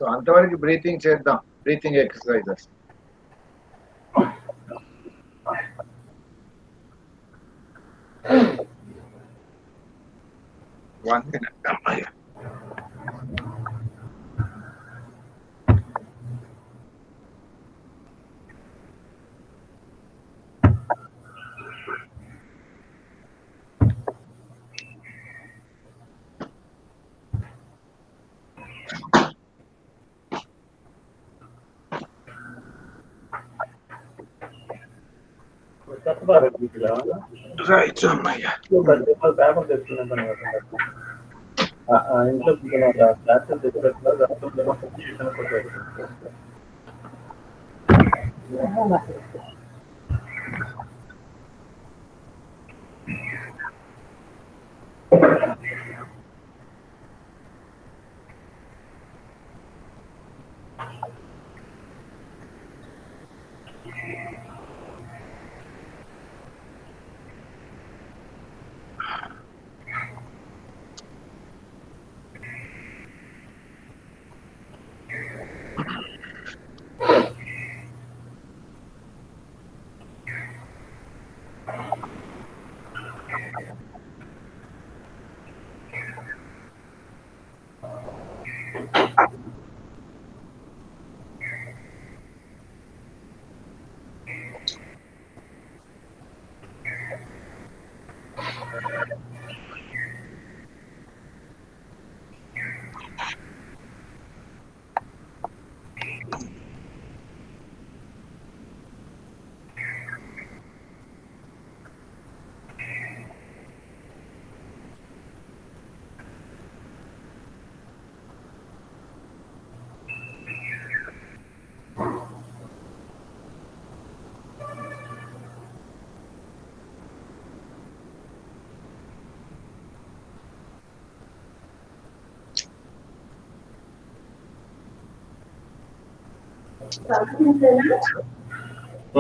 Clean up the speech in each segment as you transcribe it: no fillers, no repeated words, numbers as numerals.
So అంతవరకు breathing చేద్దాం, breathing exercises. 1 minute అమ్మాయి. రైట్ అమ్మాయి.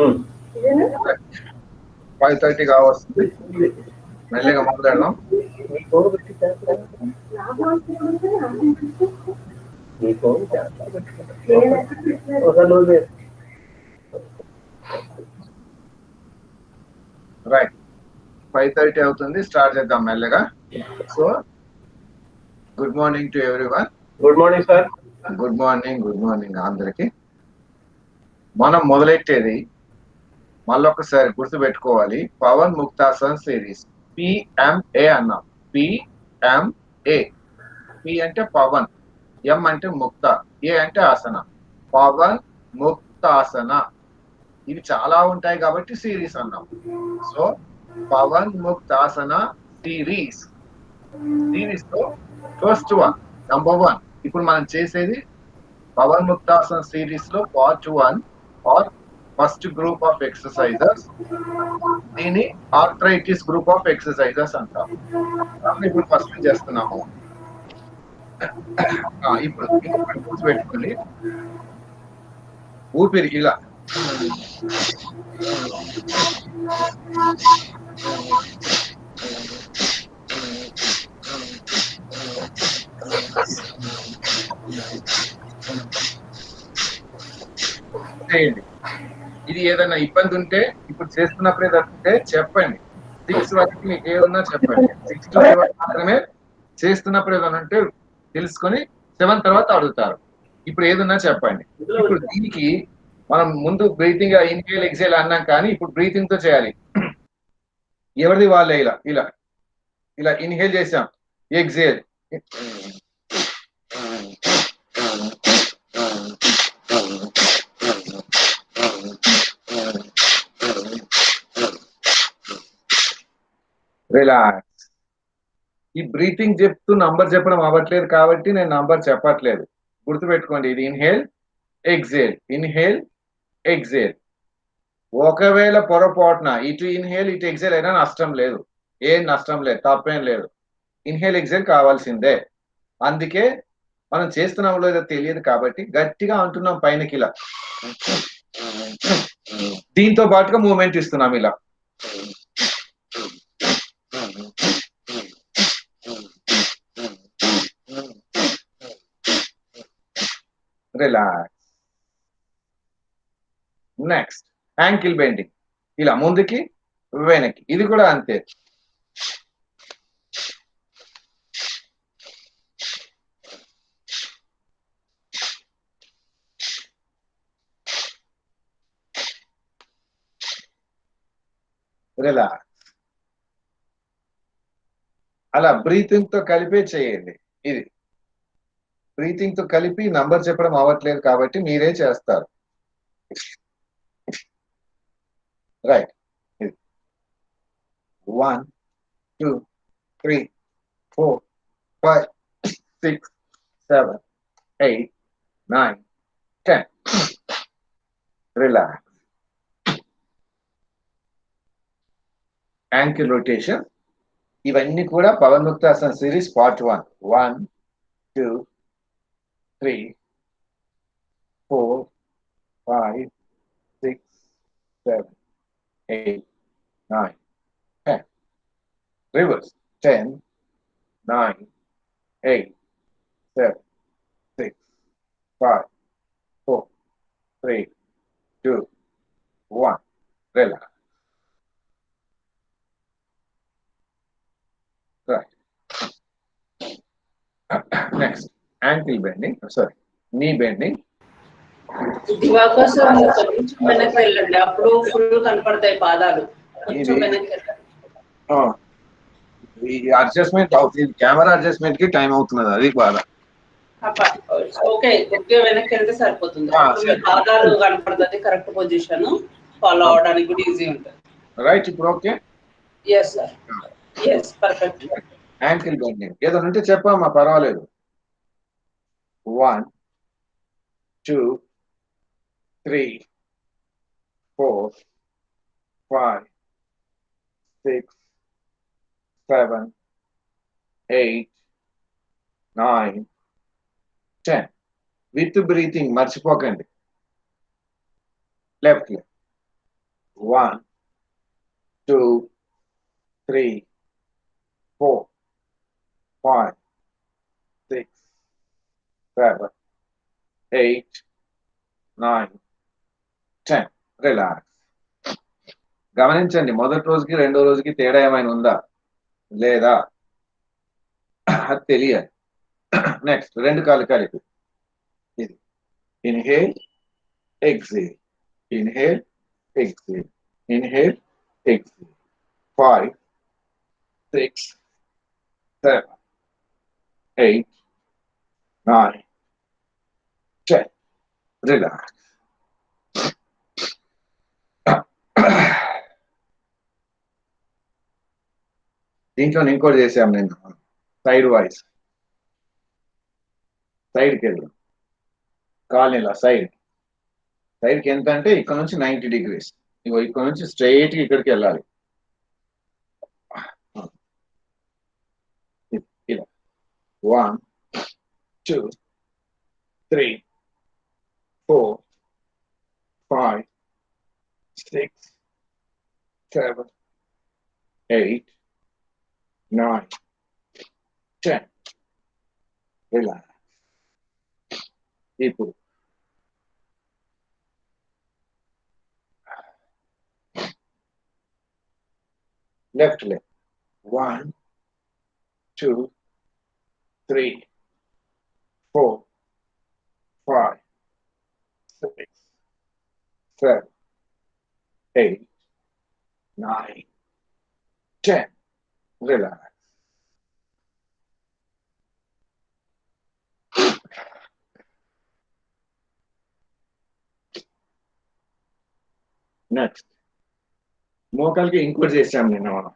ఉమ్. 5:30 కావస్తుంది, మెల్లగా మాట్లాడదాం. రైట్, 5:30 అవుతుంది, స్టార్ట్ చేద్దాం మెల్లగా. So good morning to everyone. Good morning sir. Good morning అందరికి. మనం మొదలెట్టేది మళ్ళొకసారి గుర్తు పెట్టుకోవాలి, పవన్ ముక్తాసన్ సిరీస్ పిఎంఏ అన్నాం. పిఎంఏ, పి అంటే పవన్, ఎం అంటే ముక్త, ఏ అంటే ఆసన. పవన్ ముక్తాసన, ఇవి చాలా ఉంటాయి కాబట్టి సిరీస్ అన్నాం. సో పవన్ ముక్తాసన సిరీస్ లో ఫస్ట్ వన్, నంబర్ 1. ఇప్పుడు మనం చేసేది పవన్ ముక్తాసన సిరీస్ లో part 1 or first group of exercises. దీని ఆర్థరైటిస్ గ్రూప్ ఆఫ్ ఎక్సర్సైజెస్ అంటాం. ఇప్పుడు ఫస్ట్ చేస్తున్నాము. ఇప్పుడు గుర్తుపెట్టుకోండి, ఊపిరి ఇలా చేయండి. ఇది ఏదైనా ఇబ్బంది ఉంటే ఇప్పుడు చేస్తున్నప్పుడే తప్పితే చెప్పండి. 6 వరకు మీకు ఏమన్నా చెప్పండి. 6 to 7 మాత్రమే చేస్తున్నప్పుడు ఏదైనా ఉంటే తెలుసుకొని 7 తర్వాత అడుగుతారు. ఇప్పుడు ఏదన్నా చెప్పండి. ఇప్పుడు దీనికి మనం ముందు బ్రీతింగ్ ఇన్హేల్ ఎక్సేల్ అన్నాం, కానీ ఇప్పుడు బ్రీతింగ్ తో చేయాలి. ఎవరిది వాళ్ళే ఇలా ఇలా ఇలా ఇన్హేల్ చేసాం, ఎక్సేల్. రిలాక్స్. ఈ బ్రీతింగ్ చెప్తూ నంబర్ చెప్పడం అవ్వట్లేదు కాబట్టి నేను నంబర్ చెప్పట్లేదు. గుర్తుపెట్టుకోండి, ఇది ఇన్హేల్ ఎక్సేల్, ఇన్హేల్ ఎక్సేల్. ఒకవేళ పొరపాటున ఇటు ఇన్హేల్ ఇటు ఎక్సేల్ అయినా నష్టం లేదు, ఏం నష్టం లేదు, తప్పేం లేదు. ఇన్హేల్ ఎక్సేల్ కావాల్సిందే. అందుకే మనం చేస్తున్నాం లేదో తెలియదు కాబట్టి గట్టిగా అంటున్నాం పైనకి ఇలా. దీంతో పాటుగా మూమెంట్ ఇస్తున్నాం ఇలా. రిలాక్స్. నెక్స్ట్ యాంకిల్ బెండింగ్, ఇలా ముందుకి వెనక్కి, ఇది కూడా అంతే. రిలాక్స్. అలా బ్రీతింగ్ తో కలిపే చేయండి. ఇది బ్రీతింగ్ తో కలిపి నంబర్ చెప్పడం అవ్వట్లేదు కాబట్టి మీరే చేస్తారు. రైట్. 1 2 3 4 5 6 7 8 9 10. రిలాక్స్. యాంకిల్ రొటేషన్, ఇవన్నీ కూడా Pawan Muktasan series part 1. 1 2 3 4 5 6 7 8 9 10. Reverse. 10 9 8 7 6 5 4 3 2 1. Relax. Right. Next ankle bending, sorry knee bending. Divakar sir కొంచెం వెనక్కి వెళ్ళండి, అప్పుడు ఫుల్ కనపడతాయి పాదాలు. కొంచెం వెనక్కి వెళ్ళండి. ఈ అడ్జస్ట్మెంట్ అవుతుంది, కెమెరా అడ్జస్ట్మెంట్ కి టైం అవుతున్నది, అది బాధ. ఓకే, కొద్దిగా వెనక్కి వెళ్తే సరిపోతుంది. అప్పుడు మీ పాదాలు కనపడుతుంది, కరెక్ట్ పొజిషన్ ఫాలో అవడానికి కూడా ఈజీ ఉంటుంది. రైట్. ఇప్పుడు okay. Yes sir, yes perfect. Ankle bending ఏదైనా ఉంటే చెప్పమ్మా, పర్వాలేదు. 1 2 3 4 5 6 7 8 9 10. విత్ బ్రీతింగ్ మర్చిపోకండి. Left left. 1 2 3 4 5 6 7 8 9 10. రిలాక్స్. గమనించండి, మొదటి రోజుకి రెండో రోజుకి తేడా ఏమైనా ఉందా లేదా అది తెలియాలి. నెక్స్ట్ రెండు కాళ్ళు కలిపి ఇది inhale exhale, inhale exhale, inhale exhale. 5 6 7 8 9 10. Relax. దీంట్లో ఇంకోటి చేసాం నేను, సైడ్ వాయిస్. సైడ్కి వెళ్దాం, కాల్ ఇలా సైడ్కి ఎంత అంటే ఇక్కడ నుంచి 90 degrees. ఇగో ఇక్కడ నుంచి స్ట్రైట్ గా ఇక్కడికి వెళ్ళాలి. ఇలా 1 2 3 4 5 6 7 8 9 10. రిలాక్స్. ఇప్పుడు లెఫ్ట్ లెఫ్ట్. 1 2 3 4 5 6 7 8 9 10. రిలాక్స్. నెక్స్ట్ మోకాలకి ఇంకోటి చేసాం నిన్న మనం.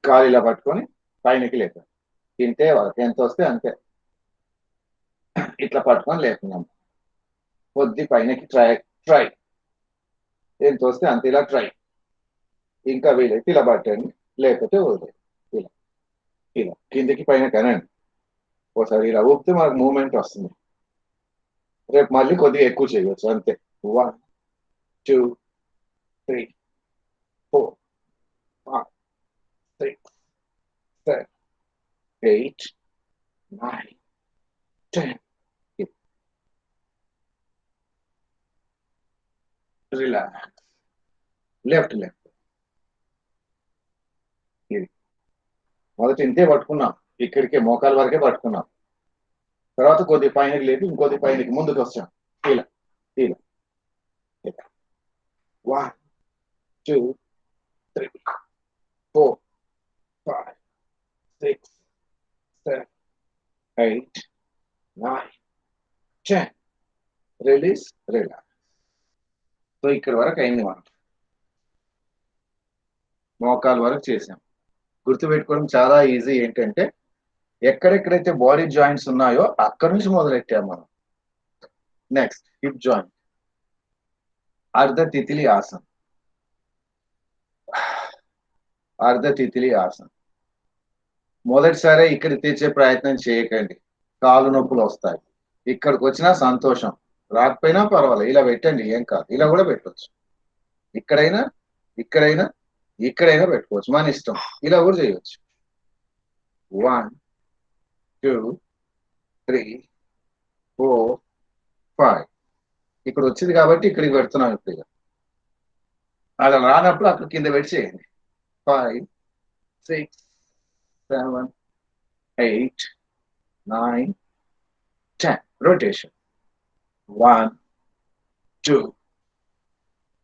కాలు ఇలా పట్టుకొని పైనకి లేపాం, తింటే వాళ్ళకి ఎంత వస్తే అంతే ఇట్లా పట్టుకొని లేపున్నాం. కొద్ది పైనకి ట్రై ఎంత వస్తే అంత ఇలా ట్రై. ఇంకా వీలైతే ఇలా పట్టండి, లేకపోతే వదిలేదు. ఇలా ఇలా కిందకి పైన కనండి. ఒకసారి ఇలా ఊపితే మనకు మూమెంట్ వస్తుంది. రేపు మళ్ళీ కొద్దిగా ఎక్కువ చేయవచ్చు అంతే. 1 2 3 4 5 6 7 8 9 10. Relax. Left. ఇది మొదట ఇంతే పట్టుకున్నాం, ఇక్కడికే మోకాల వరకే పట్టుకున్నాం. తర్వాత కొద్ది పైనకి లేదు, ఇంకొద్ది పైనకి ముందుకు వచ్చాం. ఇలా 1 2 3 4 5 6 7 8 9 10. Release, relax. సో ఇక్కడ వరకు అయింది మనం. మోకాల వరకు చేసాం. గుర్తుపెట్టుకోవడం చాలా ఈజీ. ఏంటంటే ఎక్కడెక్కడైతే బాడీ జాయింట్స్ ఉన్నాయో అక్కడ నుంచి మొదలెట్టాం మనం. నెక్స్ట్ హిప్ జాయింట్, అర్ధ తితిలి ఆసన్. మొదటిసారి ఇక్కడ తెచ్చే ప్రయత్నం చేయకండి, కాలు నొప్పులు వస్తాయి. ఇక్కడికి వచ్చినా సంతోషం, రాకపోయినా పర్వాలేదు, ఇలా పెట్టండి, ఏం కాదు. ఇలా కూడా పెట్టవచ్చు, ఇక్కడైనా పెట్టుకోవచ్చు, మన ఇష్టం. ఇలా కూడా చేయవచ్చు. 1 2 3 4 5. ఇక్కడ వచ్చింది కాబట్టి ఇక్కడికి పెడుతున్నాం. ఇప్పుడు అలా రానప్పుడు అక్కడ కింద పెట్టి చేయండి. 5 6 7 8 9 10. రొటేషన్. 1 2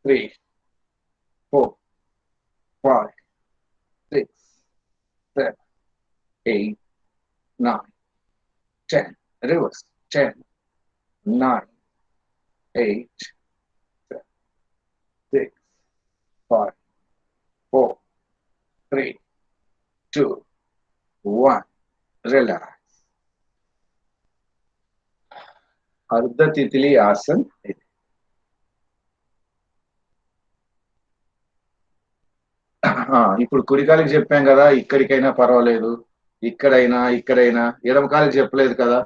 3 4 5 6 7 8 9 10. Reverse. 10 9 8 7 6 5 4 3 2 1. Relax. అర్ధ తితిలి ఆసన్. ఇప్పుడు కుడికాలికి చెప్పాం కదా, ఇక్కడికైనా పర్వాలేదు, ఇక్కడైనా. ఎడమకాలికి చెప్పలేదు కదా,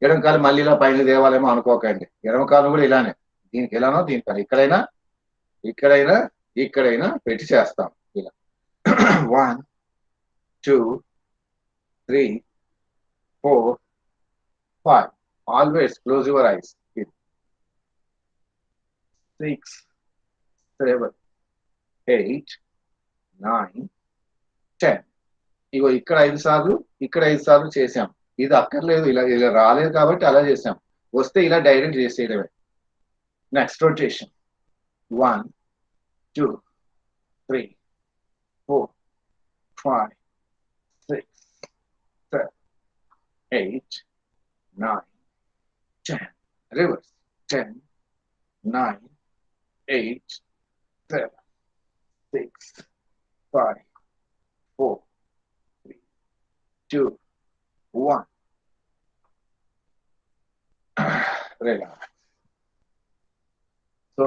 ఎడమకాలు మళ్ళీ ఇలా పైన దేవాలేమో అనుకోకండి. ఎడమకాలం కూడా ఇలానే, దీనికి ఎలానో దీనికి ఇక్కడైనా పెట్టి చేస్తాం. ఇలా 1 2 3 4 5. Always close your eyes. 6 7 8 9 10. ఇగో ఇక్కడ 5 సార్లు, ఇక్కడ 5 సార్లు చేసాం. ఇది అక్కర్లేదు, ఇలా రాలేదు కాబట్టి అలా చేసాం. వస్తే ఇలా డైరెక్ట్ చేసేయడమే. Next rotation. 1 2 3 4 5 6 7 8 9 10. Reverse. 10 9 8 7 6 5 4 3 2 1. Relax. So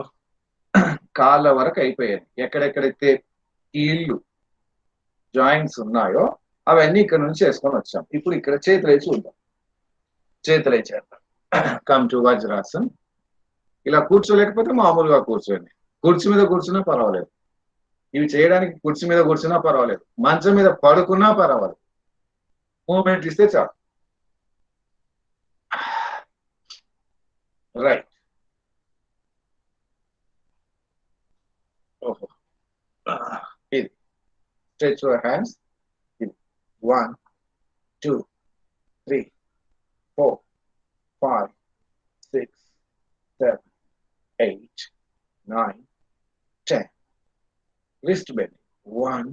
కాళ్ళ వరకు అయిపోయాయి. ఎక్కడెక్కడైతే కీళ్ళు జాయింట్స్ ఉన్నాయో అవన్నీ ఇక్కడ నుంచి చేసుకొని వచ్చాం. ఇప్పుడు ఇక్కడ చేతులై చూద్దాం. చేతులై చేద్దాం. Come to Vajrasan. ఇలా కూర్చోలేకపోతే మామూలుగా కూర్చోండి. కుర్చీ మీద కూర్చున్నా పర్వాలేదు. ఇవి చేయడానికి కుర్చీ మీద కూర్చున్నా పర్వాలేదు, మంచం మీద పడుకున్నా పర్వాలేదు. మూమెంట్ ఇస్తే చాలు. రైట్. ఓహో, ఇది stretch your hands. 1 2 3 4 5 6 7 8 9 10. Wrist bending. 1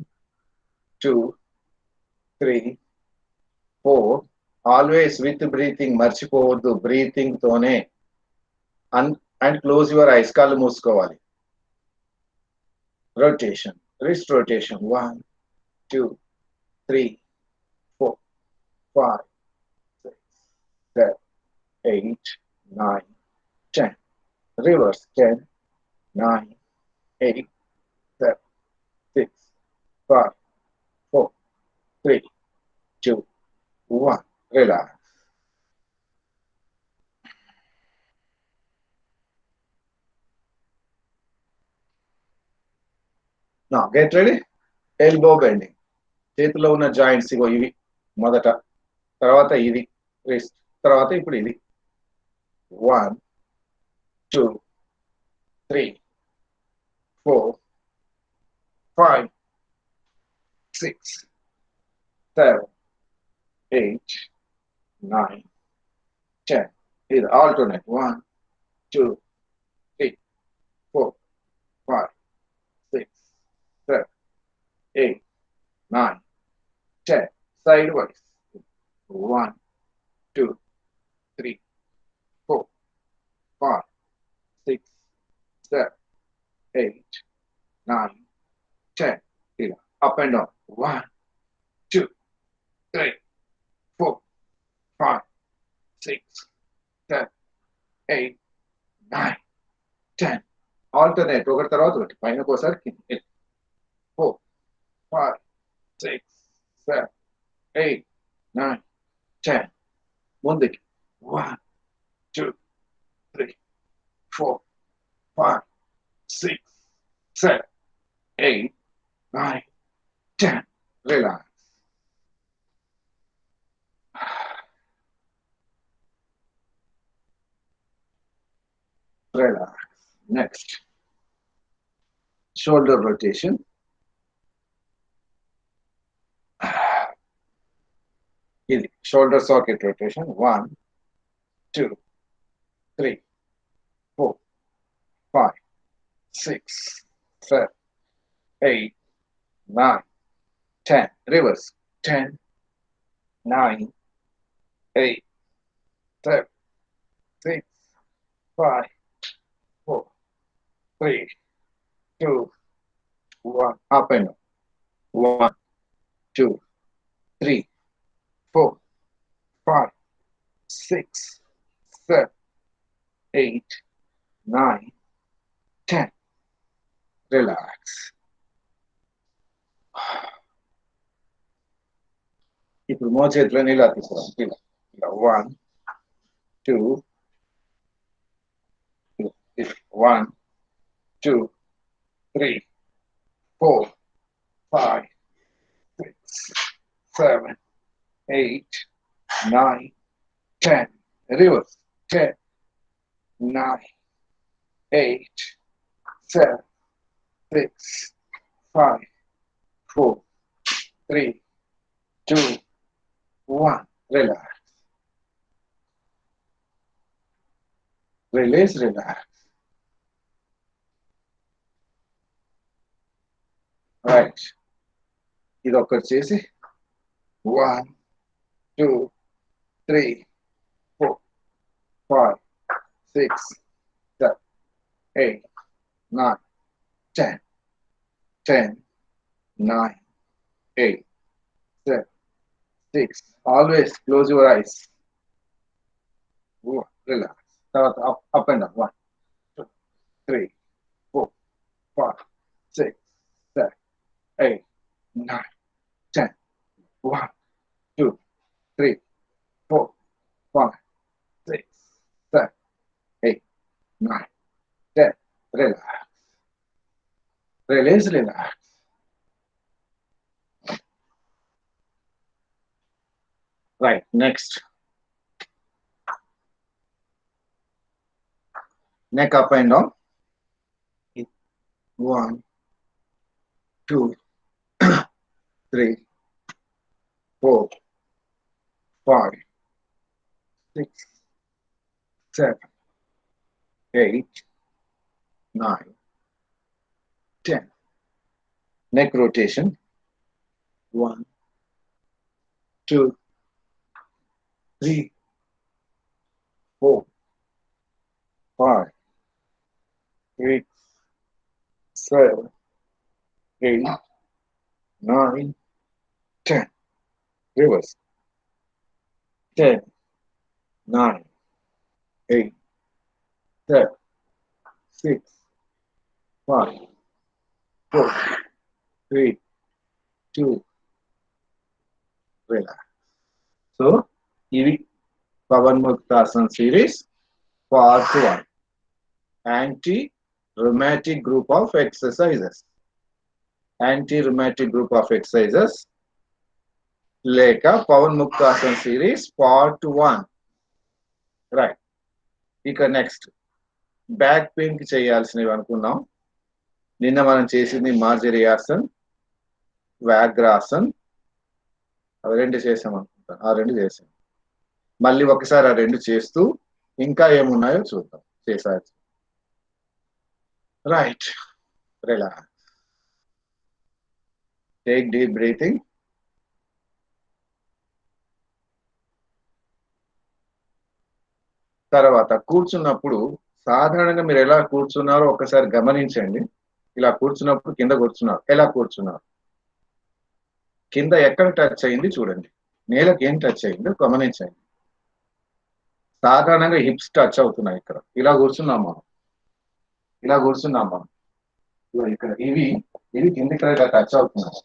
2 3 4. Always with breathing. మర్చిపోవద్దు, బ్రీతింగ్ తోనే. And close your eyes. కళ్ళు మూసుకోవాలి. Rotation. Wrist rotation. 1 2 3 4 5 6 7 8 9 10. Reverse. 10 9 8 7 6 5 4 3 2 1. Relax. Now get ready. Elbow bending. చేతిలో ఉన్న జాయింట్స్ ఇగో ఇవి మొదట, తర్వాత ఇది రిస్ట్, తర్వాత ఇప్పుడు ఇది 1 2 3 4 5 6 7 8 9 10. ఇది alternate 1 2 3 4 5 6 7 8 9 10. Sideways 1 2 3 4 5 6 7 8 9 10. ఇలా up and down 1 2 3 4 5 6 7 8 9 10. Alternate ఒకటి తర్వాత ఒకటి పైన ఒకసారి కింద 4 5 6 7 8 9 10. ముందుకి 1 2 3 4 5 6 7 8 9 10. Relax. Relax. Next. Shoulder rotation. Easy. Shoulder socket rotation. 1 2 3 4 5 6 7 8 9 10. Reverse. 10 9 8 7 6 5 4 3 2 1. Up and down. 1 2 3 4 5 6 7 8 9 10. Relax. ఇప్పుడు మోచేతులను ఇలా తీసుకురాం. ఇలా ఇలా 1 2 1 2 3 4 5 6 7 8 9 10. Reverse. 10 9 8 7 6 5 4 3 2 1. Relax. Release, relax. Right. ఇది ఒకటి చేసి 1 2 3 4 5 6 7 8 9 10. 10 9 8 7 6. Always close your eyes. Relax. Up and down. 1 2 3 4 5 6 7 8 9 10. 1 2 3 4 5 6 7 8 9 10. Relax. Release, relax. Right, next. Neck up and down. 1 2 3 4 5 6 7 8 9 10. Neck rotation. 1 2 3 4 5 6 7 8 9 10. Reverse. 10 9 8 7 6 5 4 3 2. Relax. So, ఇది Pavan Muktasana series part 1. Anti-rheumatic group of exercises. Anti-rheumatic group of exercises లేక Pavan Muktasana series part 1. Right. ఇక next back pain కి చేయాల్సినవి అనుకున్నాం. నిన్న మనం చేసింది మార్జరియాసన్, వ్యాఘ్రాసన్, అవి 2 చేసాం అనుకుంటా. ఆ 2 చేసాం. మళ్ళీ ఒకసారి ఆ 2 చేస్తూ ఇంకా ఏమున్నాయో చూద్దాం. చేసారు. Right. Relax. Take deep breathing. తర్వాత కూర్చున్నప్పుడు సాధారణంగా మీరు ఎలా కూర్చున్నారో ఒకసారి గమనించండి. ఇలా కూర్చున్నప్పుడు కింద కూర్చున్నారు. ఎలా కూర్చున్నారు? కింద ఎక్కడ టచ్ అయింది చూడండి. నేలకు ఏం టచ్ అయిందో గమనించండి. సాధారణంగా హిప్స్ టచ్ అవుతున్నాయి ఇక్కడ. ఇలా కూర్చున్నాం మనం. ఇలా కూర్చున్నాం మనం. ఇక్కడ ఇవి కిందికి ఇలా టచ్ అవుతున్నాయి.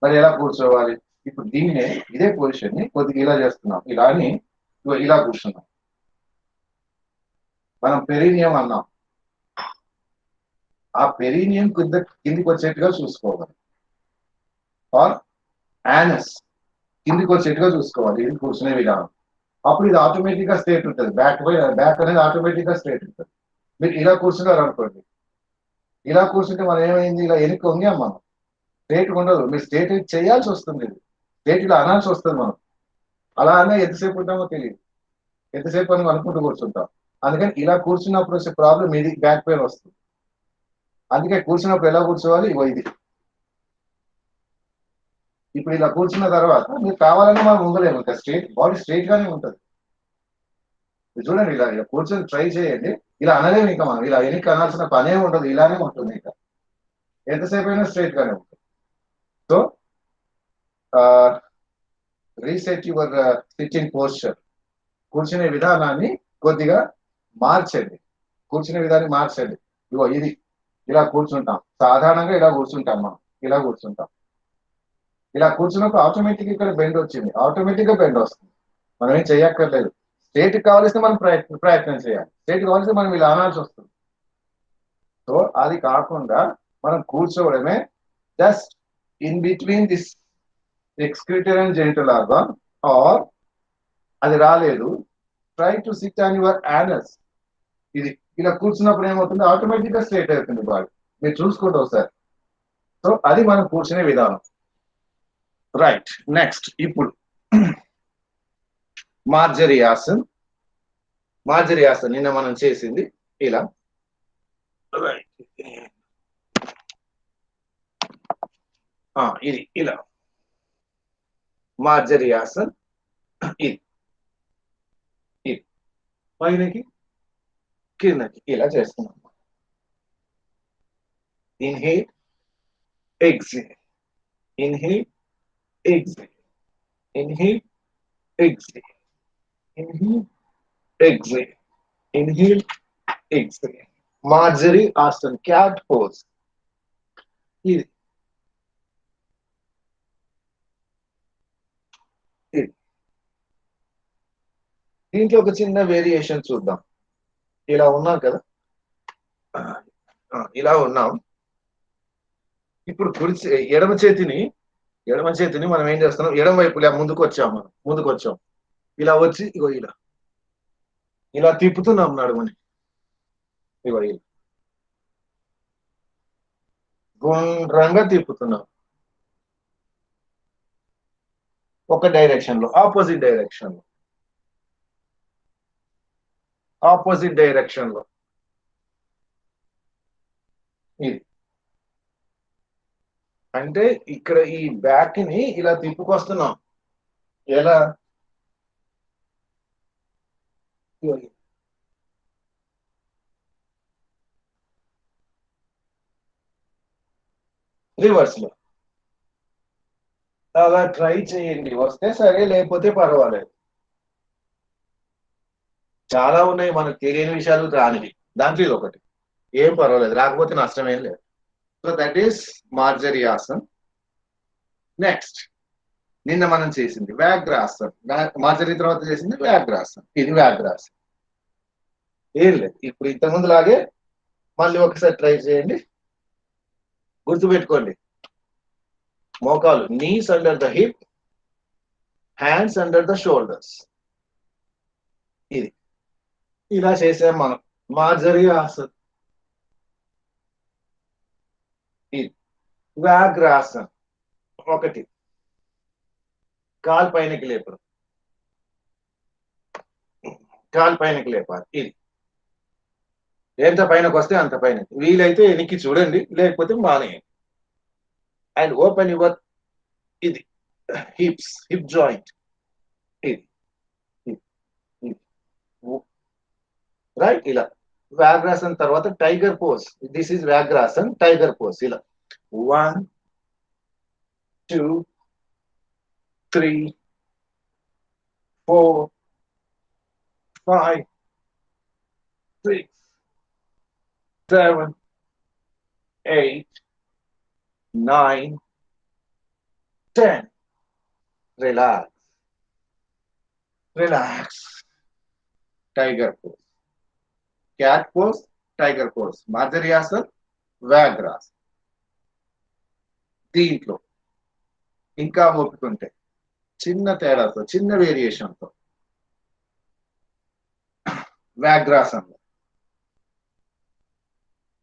మరి ఎలా కూర్చోవాలి? ఇప్పుడు దీన్నే ఇదే పొజిషన్ ని కొద్దిగా ఇలా చేస్తున్నాం. ఇలా కూర్చున్నాం. మనం పెరీనియం అన్నాం. ఆ పెరీనియం కిందికి వచ్చేట్టుగా చూసుకోవాలి. ఆర్ యానస్ కిందికి వచ్చేట్టుగా చూసుకోవాలి. ఇది కూర్చునే విధానం. అప్పుడు ఇది ఆటోమేటిక్ గా స్ట్రేట్ ఉంటుంది. బ్యాక్ అనేది ఆటోమేటిక్ గా స్ట్రేట్ ఉంటుంది. మీరు ఇలా కూర్చున్నారు అనుకోండి. ఇలా కూర్చుంటే మనం ఏమైంది? ఇలా వెనక్కి వంగాం మనం. స్ట్రేట్ ఉండదు. మీరు స్ట్రేట్ చేయాల్సి వస్తుంది. ఇది స్ట్రేట్ ఇలా అనాల్సి వస్తుంది మనం. అలా అన్నా ఎంతసేపు ఉంటామో తెలియదు. ఎంతసేపు అని అనుకుంటూ కూర్చుంటాం. అందుకని ఇలా కూర్చున్నప్పుడు వచ్చే ప్రాబ్లం ఇది, బ్యాక్ పెయిన్ వస్తుంది. అందుకే కూర్చున్నప్పుడు ఎలా కూర్చోవాలి? ఇది. ఇప్పుడు ఇలా కూర్చున్న తర్వాత మీరు కావాలని మనం ఉండలేము. ఇంకా బాడీ స్ట్రైట్ గానే ఉంటుంది. చూడండి, ఇలా కూర్చొని ట్రై చేయండి. ఇలా అనలేము ఇంకా మనం. ఇలా వెనక్కి అనాల్సిన పనే ఉండదు. ఇలానే ఉంటుంది. ఇంకా ఎంతసేపు అయినా స్ట్రైట్ గానే ఉంటుంది. So reset your sitting posture. కూర్చునే విధానాన్ని కొద్దిగా మార్చండి. కూర్చునే విధాన్ని మార్చండి. ఇది ఇలా కూర్చుంటాం. సాధారణంగా ఇలా కూర్చుంటాం మనం. ఇలా కూర్చుంటాం. ఇలా కూర్చున్నప్పుడు ఆటోమేటిక్ ఇక్కడ బెండ్ వచ్చింది. ఆటోమేటిక్ గా బెండ్ వస్తుంది. మనం ఏం చేయక్కర్లేదు. స్ట్రేట్ కావాల్సిన మనం ప్రయత్నం చేయాలి. స్ట్రేట్ కావాల్సిన మనం ఇలా అనాల్సి వస్తుంది. సో అది కాకుండా మనం కూర్చోవడమే just in between this excretory and genital organ. Or అది రాలేదు, try to sit on your anus. ఇది ఇలా కూర్చున్నప్పుడు ఏమవుతుంది? ఆటోమేటిక్ గా స్ట్రేట్ అవుతుంది బాడీ. మీరు చూసుకోండి ఒకసారి. సో అది మనం కూర్చునే విధానం. రైట్. నెక్స్ట్ ఇప్పుడు మార్జరియాసన్. మార్జరియాసన్ నిన్న మనం చేసింది ఇలా. ఇది ఇలా మార్జరియాసన్. ఇది పైనకి కిందకి ఇలా చేస్తున్నాం. Inhale, exhale, inhale, exhale, inhale, exhale, inhale, exhale, inhale, exhale. Marjari asan, cat pose. ఇది దీంట్లో ఒక చిన్న వేరియేషన్ చూద్దాం. ఇలా ఉన్నాం కదా, ఇలా ఉన్నాం. ఇప్పుడు ఎడమ చేతిని మనం ఏం చేస్తున్నాం? ఎడమ వైపు ఇలా ముందుకు వచ్చాం. ఇలా వచ్చి ఇలా తిప్పుతున్నాం నడుమని. గుండ్రంగా తిప్పుతున్నాం. ఒక డైరెక్షన్ లో, ఆపోజిట్ డైరెక్షన్ లో. ఇది అంటే ఇక్కడ ఈ బ్యాక్ ని ఇలా తిప్పుకొస్తున్నాం. ఎలా? రివర్స్ లో. అలా ట్రై చేయండి. వస్తే సరే, లేకపోతే పర్వాలేదు. చాలా ఉన్నాయి మనకు తెలియని విషయాలు, రానివి. దాంట్లో ఇది ఒకటి. ఏం పర్వాలేదు, రాకపోతే నష్టం ఏం లేదు. So that is Marjariasan. Next నిన్న మనం చేసింది వ్యాఘ్రాసన్. మార్జరీ తర్వాత చేసింది వ్యాఘ్రాసన్. ఇది వ్యాఘ్రాసన్. ఏం లేదు. ఇప్పుడు ఇంతకుముందు లాగే మళ్ళీ ఒకసారి ట్రై చేయండి. గుర్తుపెట్టుకోండి, మోకాలు, knees under the hip, hands under the shoulders. ఇది ఇలా చేసాం మనం. మార్జరీ ఆసన్, ఇది వ్యాఘ్రాసన్. ఒకటి కాలు పైనకి లేపడం, కాలు పైనకి లేపాలి. ఇది ఎంత పైనకి వస్తే అంత పైనకి, వీలైతే ఎనికి చూడండి, లేకపోతే మానేయండి. అండ్ ఓపెన్ యువర్ ఇది హిప్స్, హిప్ జాయింట్, ఇది రైట్. ఇలా వ్యాఘ్రాసన్ తర్వాత tiger pose. This is Vyaghrasan, tiger pose. ఇలా 1 2 3 4 5 6 7 8 9 10. Relax, relax. Tiger pose, cat pose, tiger pose, మార్జరీయాసన్, వ్యాఘ్రాసన్. దీంట్లో ఇంకా ఓపికంటే చిన్న తేడాతో, చిన్న వేరియేషన్తో వ్యాఘ్రాసన్.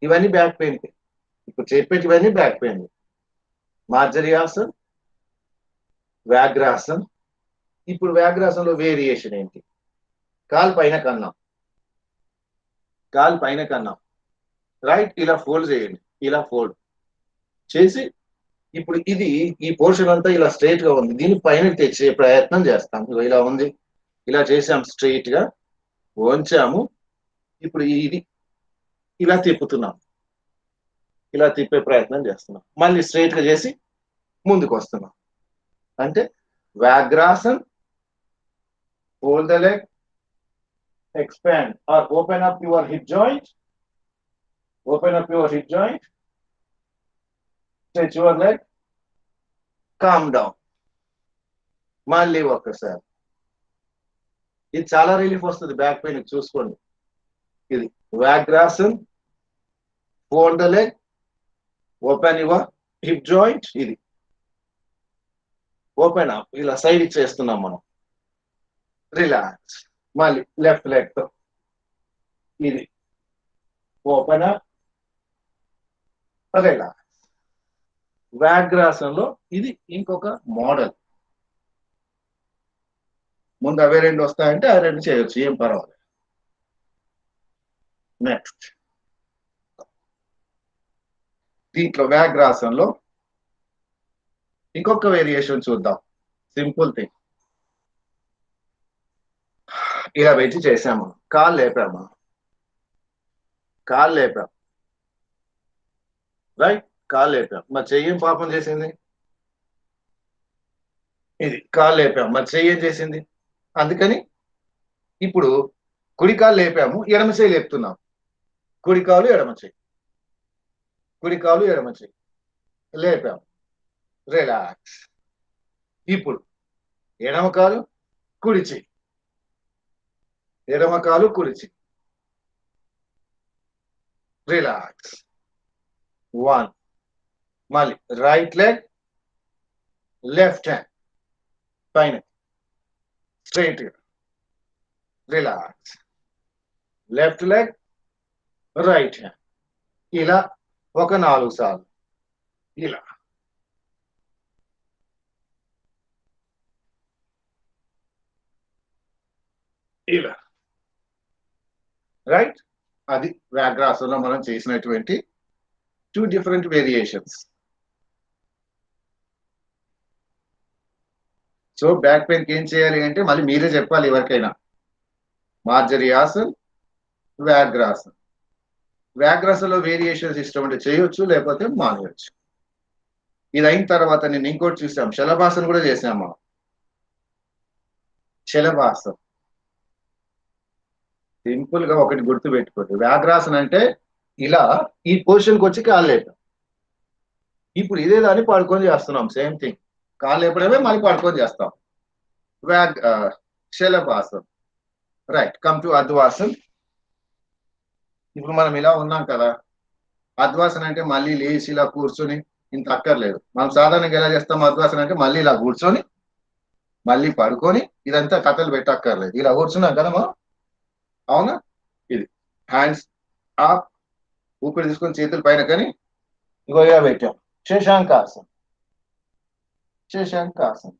ఇవన్నీ బ్యాక్ పెయిన్. ఇప్పుడు చెప్పేటివన్నీ బ్యాక్ పెయిన్. మార్జరీయాసన్, వ్యాఘ్రాసన్. ఇప్పుడు వ్యాఘ్రాసంలో వేరియేషన్ ఏంటి? కాలు పైన కన్నాం, కాలు పైన కన్నాం, రైట్. ఇలా ఫోల్డ్ చేయండి, ఇలా ఫోల్డ్ చేసి ఇప్పుడు ఇది ఈ పోర్షన్ అంతా ఇలా స్ట్రైట్ గా ఉంది, దీన్ని పైన తెచ్చే ప్రయత్నం చేస్తాం. ఇలా ఉంది, ఇలా చేసాం, స్ట్రైట్ గా వంచాము. ఇప్పుడు ఇది ఇలా తిప్పుతున్నాం, ఇలా తిప్పే ప్రయత్నం చేస్తున్నాం. మళ్ళీ స్ట్రైట్ గా చేసి ముందుకు వస్తున్నాం. అంటే వ్యాఘ్రాసన్, fold the leg, expand or open up your hip joint, open up your hip joint, stretch your leg, calm down. మళ్ళీ ఒక్కసారి. ఇది చాలా రిలీఫ్ వస్తుంది బ్యాక్ పెయిన్, చూసుకోండి. ఇది వ్యాఘ్రాసన్, fold the leg, open your hip joint, ఇది ఓపెన్ అప్, ఇలా side ఇచ్చేస్తున్నాం మనం. రిలాక్స్. మళ్ళీ లెఫ్ట్ లెగ్ తో ఇది ఓపెన్ అప్, రిలాక్స్. వ్యాఘ్రాసంలో ఇది ఇంకొక మోడల్. ముందు అవే రెండు వస్తాయంటే ఆ రెండు చేయొచ్చు, ఏం పర్వాలేదు. నెక్స్ట్ దీంట్లో వ్యాఘ్రాసంలో ఇంకొక వేరియేషన్ చూద్దాం. Simple thing. ఇలా పెట్టి చేసాము, కాళ్ళు లేపాము, కాళ్ళు లేపాం, రైట్. కాళ్ళు లేపాం, మరి చెయ్యం పాపం చేసింది. ఇది కాళ్ళు లేపాం, మరి చెయ్యం చేసింది. అందుకని ఇప్పుడు కుడి కాలు లేపాము, ఎడమ చేయి లేపుతున్నాం. కుడి కాలు ఎడమ చేయి, కుడి కాలు ఎడమ చేయి లేపాం, రిలాక్స్. ఇప్పుడు ఎడమ కాలు కుడి చేయి, ఎడమ కాలు కుడి చేయి, రిలాక్స్. 1. మళ్ళీ రైట్ లెగ్, లెఫ్ట్ హ్యాండ్ పైన స్ట్రైట్ గా, relax. Left leg, right hand. ఇలా ఒక 4 సార్లు. ఇలా ఇలా రైట్. అది వ్యాఘ్రాసంలో మనం చేసినటువంటి 2 different variations. So back pain ఏం చేయాలి అంటే మళ్ళీ మీరే చెప్పాలి ఎవరికైనా. మార్జరీయాసన్, వ్యాఘ్రాసన్. వ్యాఘ్రాసంలో వేరియేషన్స్ ఇష్టం అంటే చేయొచ్చు, లేకపోతే మానేయచ్చు. ఇది అయిన తర్వాత నేను ఇంకోటి చూసాం, శలభాసన్ కూడా చేసాం మనం. శలభాసన్ సింపుల్ గా ఒకటి గుర్తు పెట్టుకోండి. వ్యాఘ్రాసన్ అంటే ఇలా ఈ పొజిషన్కి వచ్చి కాళ్ళు లేపాం. ఇప్పుడు ఇదే దాన్ని పడుకొని చేస్తున్నాం, సేమ్ థింగ్. కాళ్ళు లేపడమే మళ్ళీ పడుకొని చేస్తాం. Shalabhasan, right. Come to Advasan. ఇప్పుడు మనం ఇలా ఉన్నాం కదా, అద్వాసన అంటే మళ్ళీ లేచి ఇలా కూర్చొని ఇంత అక్కర్లేదు. మనం సాధారణంగా ఎలా చేస్తాం అద్వాసన అంటే మళ్ళీ ఇలా కూర్చొని మళ్ళీ పడుకొని ఇదంతా కథలు పెట్టక్కర్లేదు. ఇలా కూర్చున్నాం కదా మనం, అవునా? హ్యాండ్స్ అప్, ఊపిరి తీసుకొని చేతులు పైన కానీ ఇగో ఇలా పెట్టాం. Shashankasan, Shashankasan,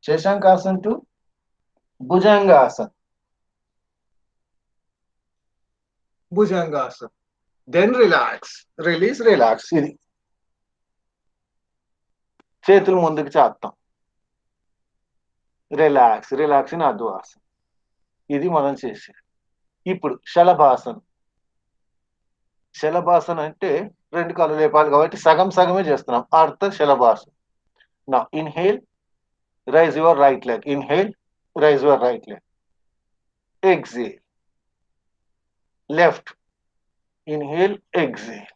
Shashankasan to Bhujangasan, Bhujangasan. Then relax, release, relax. ఇది చేతులు ముందుకు చాపుతాం. Relax, relax in Ardhavasan. ఇది మనం చేసేది. ఇప్పుడు శలభాసన్. శలభాసన్ అంటే రెండు కాళ్ళు లేపాలి కాబట్టి సగం సగమే చేస్తున్నాం. అర్థ శలభాసన్. నా inhale, raise your right leg. Inhale, raise your right leg. Exhale, left. Inhale, exhale.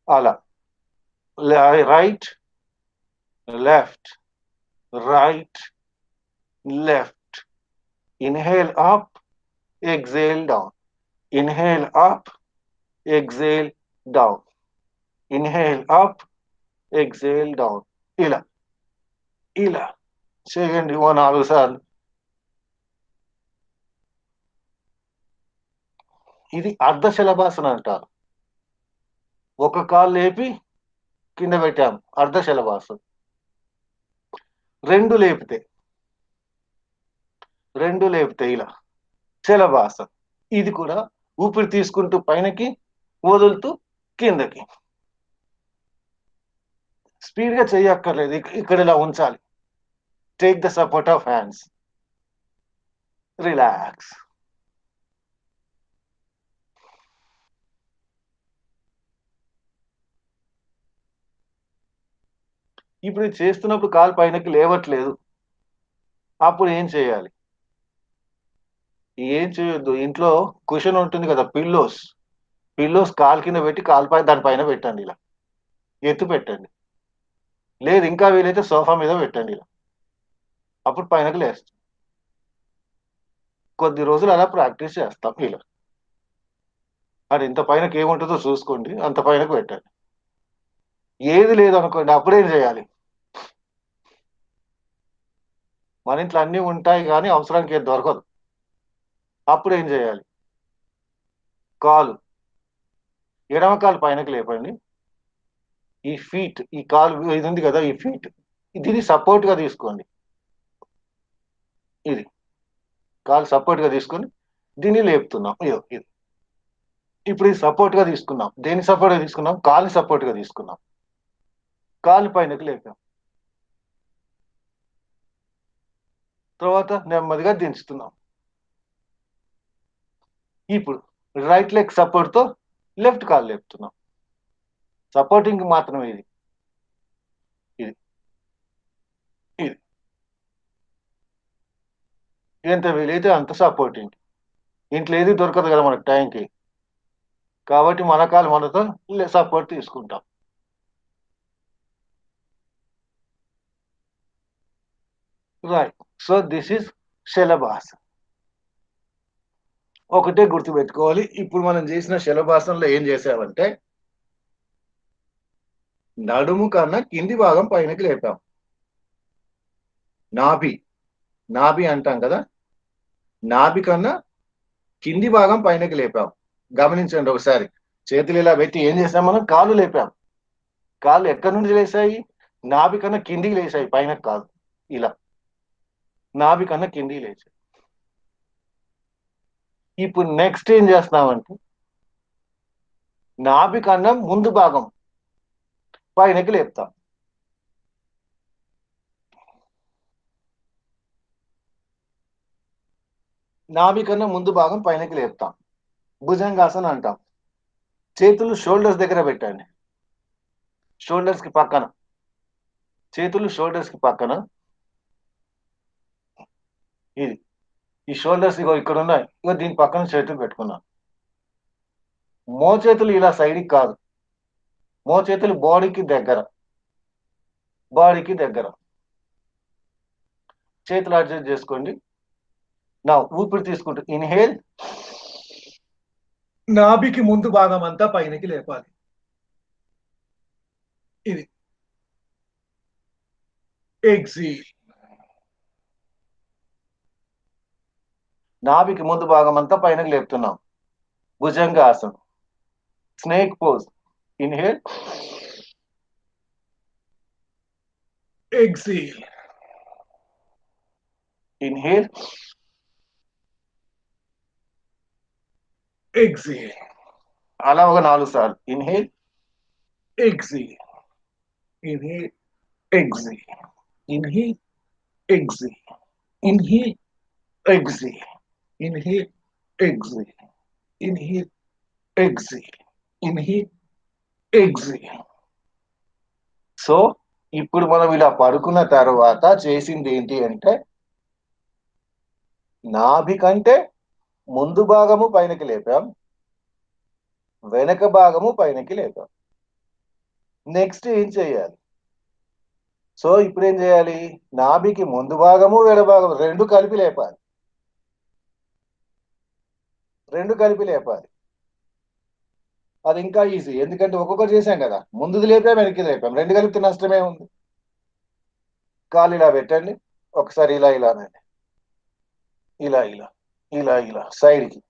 అలా right, left, right, left. Inhale up, exhale down. Inhale up, exhale down. Inhale up, exhale down. ఇలా ఇలా చేయండి 4 సార్లు. ఇది అర్ధ శలభాసన అంటారు. ఒక కాలు లేపి కింద పెట్టాం, అర్ధ శలభాసన. రెండు లేపితే ఇలా శలభాసన. ఇది కూడా ఊపిరి తీసుకుంటూ పైనకి, వదులుతూ కిందకి. స్పీడ్ గా చేయక్కర్లేదు, ఇక్కడ ఇలా ఉంచాలి. Take the support of hands. Relax. ఇప్పుడు ఇది చేస్తున్నప్పుడు కాలు పైనకి లేవట్లేదు. అప్పుడు ఏం చేయాలి? ఏం చేయొద్దు. ఇంట్లో కుషన్ ఉంటుంది కదా, పిల్లోస్ కాలు కింద పెట్టి కాలుపై దానిపైన పెట్టండి. ఇలా ఎత్తు పెట్టండి. లేదు ఇంకా వీలైతే సోఫా మీద పెట్టండి. ఇలా అప్పుడు పైనకి లేస్తాం. కొద్ది రోజులు అలా ప్రాక్టీస్ చేస్తాం. ఇలా అది ఇంత పైనకి ఏముంటుందో చూసుకోండి, అంత పైనకు పెట్టండి. ఏది లేదు అనుకోండి, అప్పుడేం చేయాలి? మన ఇంట్లో అన్నీ ఉంటాయి కానీ అవసరానికి ఏది దొరకదు. అప్పుడు ఏం చేయాలి? కాలు, ఎడమ కాలు పైనకి లేపండి. ఈ ఫీట్, ఈ కాలు ఇది ఉంది కదా, ఈ ఫీట్, దీన్ని సపోర్ట్ గా తీసుకోండి. ఇది కాలు సపోర్ట్ గా తీసుకొని దీన్ని లేపుతున్నాం. ఇది ఇప్పుడు ఇది సపోర్ట్ గా తీసుకున్నాం. దేని సపోర్ట్ గా తీసుకున్నాం? కాలు సపోర్ట్ గా తీసుకున్నాం. కాలు పైనకి లేపాం. తర్వాత నెమ్మదిగా దించుతున్నాం. ఇప్పుడు రైట్ లెగ్ సపోర్ట్ తో లెఫ్ట్ కాలు లేపుతున్నాం. సపోర్టింగ్ మాత్రమే ఇది. ఎంత వీలైతే అంత సపోర్టింగ్. ఇంట్లో ఏది దొరకదు కదా మనకు టైంకి, కాబట్టి మన కాలు మనతో సపోర్ట్ తీసుకుంటాం. Right. So this is Shalabhasan. ఒకటే గుర్తుపెట్టుకోవాలి. ఇప్పుడు మనం చేసిన శలభాసనలో ఏం చేసామంటే నడుము కన్నా కింది భాగం పైనకి లేపాం. నాభి అంటాం కదా, నాభి కన్నా కింది భాగం పైనకి లేపాం. గమనించండి ఒకసారి. చేతులు ఇలా పెట్టి ఏం చేసాం? మనం కాళ్ళు లేపాం. కాళ్ళు ఎక్కడి నుంచి లేసాయి? నాభి కన్నా కిందికి లేసాయి, పైనకి కాదు. ఇలా నాభి కన్నా కిందికి లేచాయి. ఇప్పుడు నెక్స్ట్ ఏం చేస్తామంటే నాభి కన్నా ముందు భాగం పైనకి లేపుతాం. నాభి కన్నా ముందు భాగం పైనకి లేపుతాం. భుజంగాసన అంటాం. చేతులు షోల్డర్స్ దగ్గర పెట్టండి. షోల్డర్స్ కి పక్కన, చేతులు షోల్డర్స్ కి పక్కన. ఇది ఈ షోల్డర్స్ ఇగో ఇక్కడ ఉన్నాయి. ఇగో దీని పక్కన చేతులు పెట్టుకున్నాం. మోచేతులు ఇలా సైడ్కి కాదు, మోచేతులు బాడీకి దగ్గర. చేతులు అడ్జస్ట్ చేసుకోండి. నా ఊపిరి తీసుకుంటూ ఇన్హేల్, నాభికి ముందు భాగం అంతా పైనకి లేపాలి. ఇది ఎక్సేల్. నాభికి ముందు భాగం అంతా పైనకి లేపుతున్నాం. భుజంగాసనం, snake pose. Inhale, exhale, inhale, exhale. అలా ఒక 4 సార్లు. Inhale, exhale, inhale, exhale, inhale, exhale, inhale, exhale, inhale, exhale, inhale, exhale, inhale, exhale. So ఇప్పుడు మనం ఇలా పడుకున్న తర్వాత చేసింది ఏంటి అంటే, నాభి కంటే ముందు భాగము పైనకి లేపాం, వెనక భాగము పైనకి లేపాం. నెక్స్ట్ ఏం చేయాలి? సో ఇప్పుడు ఏం చేయాలి? నాభికి ముందు భాగము వెనక భాగము రెండు కలిపి లేపాలి. అది ఇంకా ఈజీ, ఎందుకంటే ఒక్కొక్కటి చేసాం కదా. ముందుది లేపాం, వెనక్కి లేపాం, రెండు కలిపితే నష్టమే ఉంది. కాలు ఇలా పెట్టండి, ఒకసారి ఇలా ఇలానండి, ఇలా ఇలా ఇలా ఇలా సైడ్కి,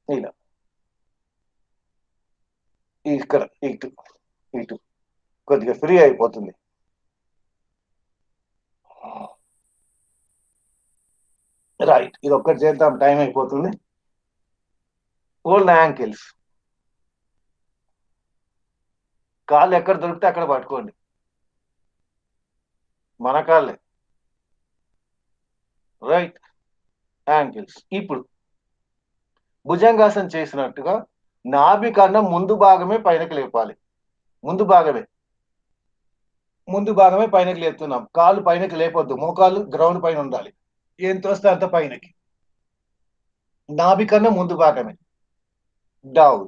ఇలా ఇక్కడ ఇటు ఇటు కొద్దిగా ఫ్రీ అయిపోతుంది. రైట్, ఇది ఒక్కటి చేద్దాం, టైం అయిపోతుంది. Hold ankles. కాళ్ళు ఎక్కడ దొరికితే అక్కడ పట్టుకోండి, మన కాళ్ళే. Right, ankles. ఇప్పుడు భుజంగాసనం చేసినట్టుగా నాభి కన్నా ముందు భాగమే పైనకి లేపాలి. ముందు భాగమే పైనకి లేపుతున్నాం. కాళ్ళు పైనకి లేపొద్దు, మోకాళ్ళు గ్రౌండ్ పైన ఉండాలి. ఏం తోస్తే అంత పైనకి. నాభి కన్నా ముందు భాగమే డౌన్.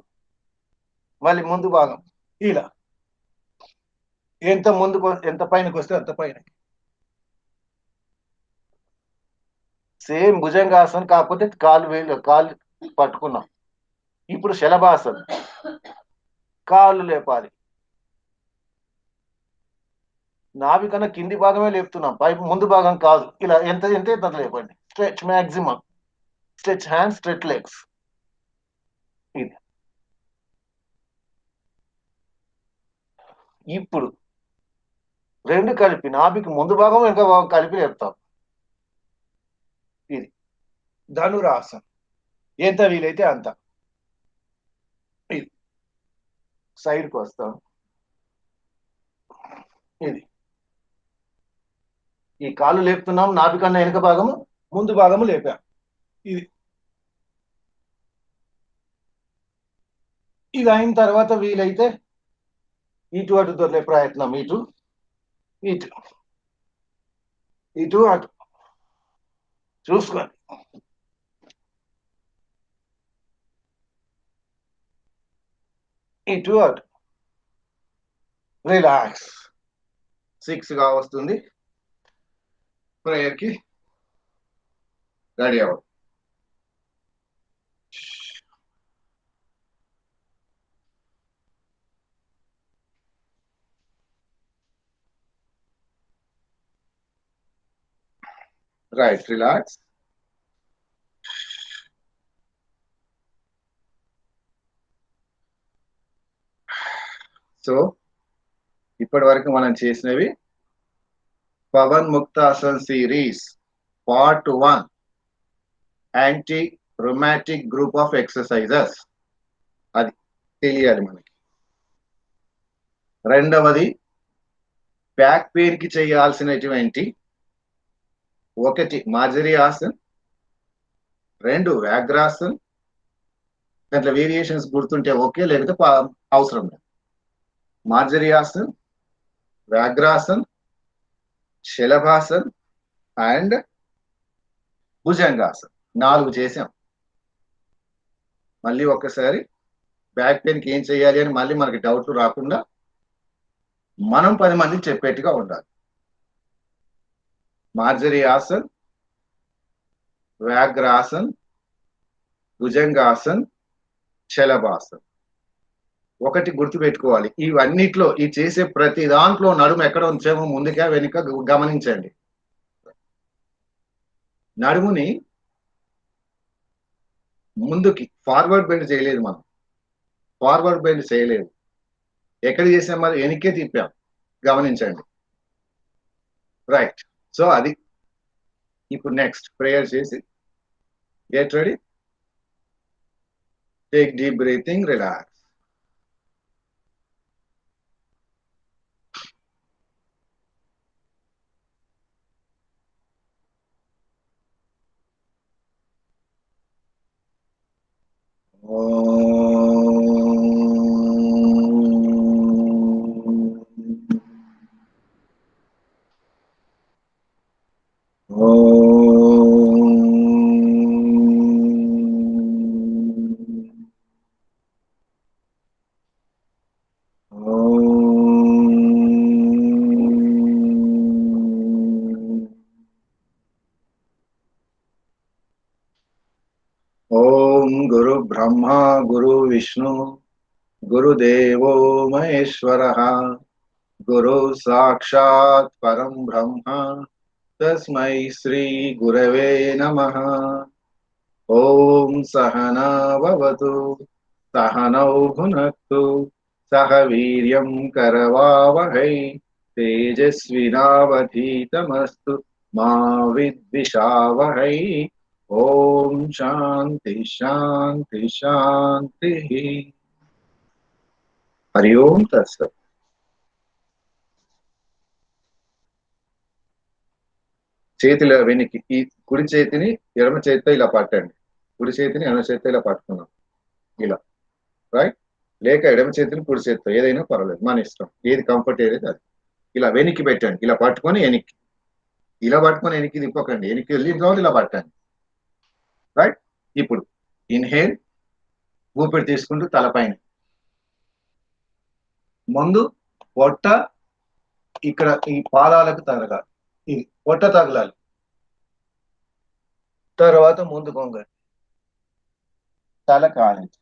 మళ్ళీ ముందు భాగం ఇలా, ఎంత పైనకి వస్తే అంత పైనకి. సేమ్ భుజంగాసనం, కాకపోతే కాళ్ళు పట్టుకున్నాం. ఇప్పుడు శలభాసనం, కాళ్ళు లేపాలి. నాభి కన్నా కింది భాగమే లేపుతున్నాం, ముందు భాగం కాదు. ఇలా ఎంత లేపండి. Stretch maximum, stretch hands, stretch legs. ఇది ఇప్పుడు రెండు కలిపి నాభికి ముందు భాగం వెనక భాగం కలిపి లేపుతాం. ఇది ధనురాసనం, ఎంత వీలైతే అంత. ఇది సైడ్కి వస్తాం. ఇది ఈ కాళ్ళు లేపుతున్నాం, నాభి కన్నా వెనక భాగము ముందు భాగము లేపాం. ఇది అయిన తర్వాత వీలైతే ఇటు అటు దొరికే ప్రయత్నం, ఇటు ఇటు ఇటు అటు చూసుకోండి. ఇటు అటు రిలాక్స్. 6గా వస్తుంది. ప్రేయర్కి రెడీ అవ్వండి. Right, relax. సో ఇప్పటి వరకు మనం చేసినవి Pavan Muktasan series part 1, anti rheumatic group of exercises. అది తెలియాలి మనకి. రెండవది బ్యాక్ పెయిన్ కి చేయాల్సినటువంటి 1 మార్జరీ ఆసన్, 2 వ్యాఘ్రాసన్. దాంట్లో వేరియేషన్స్ గుర్తుంటే ఓకే, లేకపోతే అవసరం లేదు. మార్జరీ ఆసన్, వ్యాఘ్రాసన్, శలభాసన్ అండ్ భుజంగాసన్. 4 చేసాం. మళ్ళీ ఒక్కసారి బ్యాక్ పెయిన్ కి ఏం చేయాలి అని మళ్ళీ మనకి డౌట్లు రాకుండా మనం 10 మందికి చెప్పేట్టుగా ఉండాలి. మార్జరీ ఆసన్, వ్యాఘ్రాసన్, భుజంగాసన్, శలభాసన్. 1 గుర్తుపెట్టుకోవాలి, ఇవన్నిట్లో ఈ చేసే ప్రతి దాంట్లో నడుము ఎక్కడ ఉంచామో ముందుగా వెనుక గమనించండి. నడుముని ముందుకి ఫార్వర్డ్ బెండ్ చేయలేదు, మనం ఫార్వర్డ్ బెండ్ చేయలేదు. ఎక్కడ చేసాం మరి? వెనక్కే తిప్పాం, గమనించండి. రైట్. సో అది ఇప్పుడు నెక్స్ట్ ప్రేయర్ చేసి get ready, take deep breathing, relax. ఓం గురు బ్రహ్మ గురు విష్ణు గురుదేవో మహేశ్వరః, గురు సాక్షాత్ పరం బ్రహ్మ తస్మై శ్రీ గురవే నమః. ఓం సహనా భవతు సహనౌ భునక్తు సహ వీర్యం కరవావహై తేజస్వినావధీతమస్తు మా విద్విషావహై. ఓం శాంతి శాంతి శాంతి. హరి ఓం తత్సత్. చేతిలో వెనక్కి, ఈ కుడి చేతిని ఎడమ చేతితో ఇలా పట్టండి, కుడి చేతిని ఎడమ చేతితో ఇలా పట్టుకున్నాం, ఇలా. రైట్. లేక ఎడమ చేతిని కుడి చేతితో, ఏదైనా పర్వాలేదు, మన ఇష్టం, ఏది కంఫర్ట్ ఏదైతే అది. ఇలా వెనక్కి పెట్టండి, ఇలా పట్టుకొని వెనక్కి, ఇలా పట్టుకొని వెనక్కి తిప్పకండి, వెనక్కి వెళ్ళి ఇలా పట్టండి. రైట్. ఇప్పుడు ఇన్హేల్, ఊపిరి తీసుకుంటూ తలపైన, ముందు పొట్ట ఇక్కడ ఈ పాదాలకు తగలాలి, ఇది పొట్ట తగలాలి. తర్వాత ముందు కొంగండి, తల కాలించి,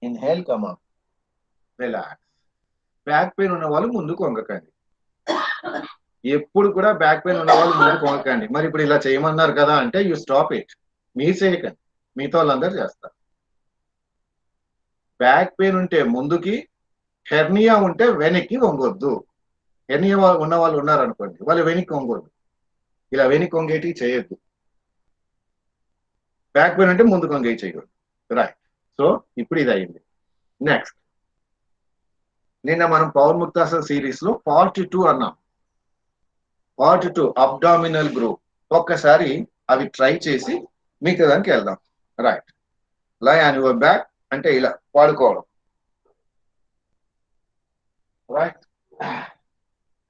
inhale, come up, relax. Back pain ఉన్న వాళ్ళు ముందు కొంగకండి, ఎప్పుడు కూడా బ్యాక్ పెయిన్ ఉన్న వాళ్ళు ముందు కొంగకండి. మరి ఇప్పుడు ఇలా చేయమన్నారు కదా అంటే యూ స్టాప్ ఇట్, మీరు చేయకండి, మిగతా వాళ్ళందరూ చేస్తారు. బ్యాక్ పెయిన్ ఉంటే ముందుకి, హెర్నియా ఉంటే వెనక్కి వంగొద్దు. హెర్నియా ఉన్న వాళ్ళు ఉన్నారనుకోండి, వాళ్ళు వెనక్కి వంగొద్దు, ఇలా వెనక్కి వంగేటి చేయొద్దు. బ్యాక్ పెయిన్ అంటే ముందు వంగేటి చేయకూడదు. రైట్. సో ఇప్పుడు ఇది అయింది. నెక్స్ట్, నిన్న మనం పవర్ ముక్తాసన సిరీస్ లో పార్ట్ 2 అన్నాం. Part 2 abdominal group. ఒక్కసారి అవి ట్రై చేసి మిగతా దానికి వెళ్దాం. Right. Lie on your back అంటే ఇలా పడుకోవడం. రైట్.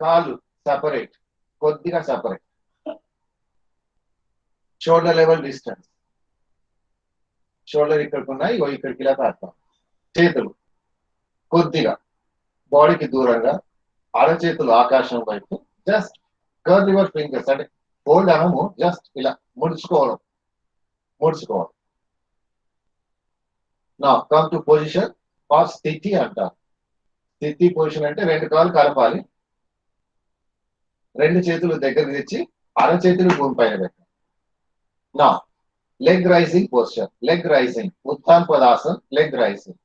కాళ్ళు సెపరేట్, కొద్దిగా separate, shoulder level distance. Shoulder ఇక్కడికి ఉన్నాయి, ఇక్కడికి ఇలా తాకుతాం. చేతులు కొద్దిగా బాడీకి దూరంగా, అరచేతులు ఆకాశం వైపు. జస్ట్ కర్ల్ యువర్ ఫింగర్స్, అంటే హోల్డ్ అనము, జస్ట్ ఇలా ముడుచుకోవడం. నా కమ్ టు పొజిషన్ ఆర్ స్థితి అంటారు. స్థితి పొజిషన్ అంటే రెండు కాళ్ళు కలపాలి, రెండు చేతులు దగ్గర తెచ్చి అరచేతులు భూమి పైన పెట్టాలి. నా leg raising posture, leg raising, Utthan Padasan, leg raising.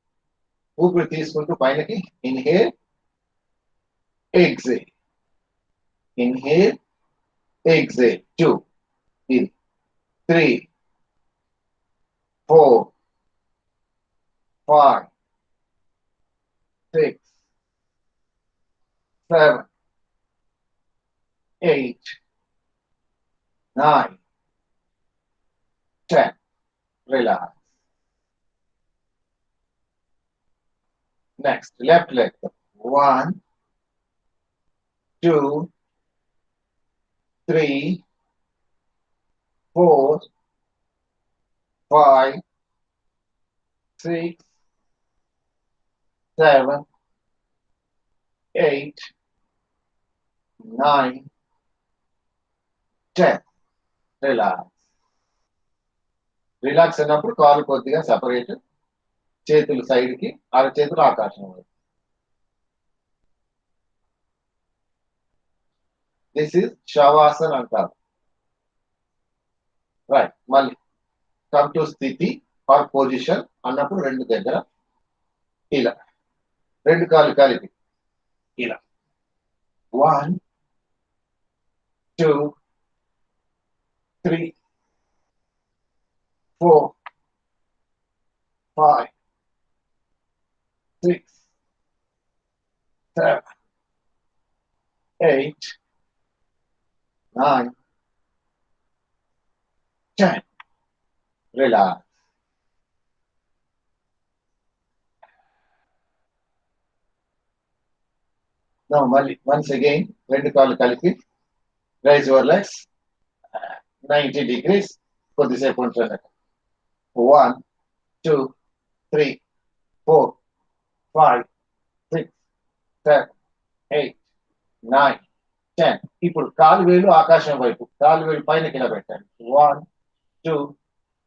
ఊపిరి తీసుకుంటూ పైనకి, inhale, exhale, inhale, exhale. 2, 3, 4, 5, 6, 7, 8, 9, 10. Relax. Next, left leg. 1, 2, 3, 4, 5, 6, 7, 8, 9, 10. Relax. Relax అయినప్పుడు కాలు కొద్దిగా సెపరేట్, చేతులు సైడ్కి, అరచేతులు ఆకాశం వైపు. దిస్ ఇస్ శవాసన్ అంటారు. రైట్. మళ్ళీ కమ్ టు స్థితి ఆర్ పొజిషన్ అన్నప్పుడు రెండు దగ్గర ఇలా రెండు కాళ్ళు కలిపి ఇలా 1 2 3 4 5 6 7 8 9 10. Relax. Now, once again, రెండు కాళ్ళు కలిపి raise your legs 90 degrees. కొద్దిసేపు ఉంచండి. 1 2 3 4 5 6 7 8 9 10. ఇప్పుడు కాలు వేలు ఆకాశం వైపు, కాలు వేలు పైన కింద పెట్టండి. 1 2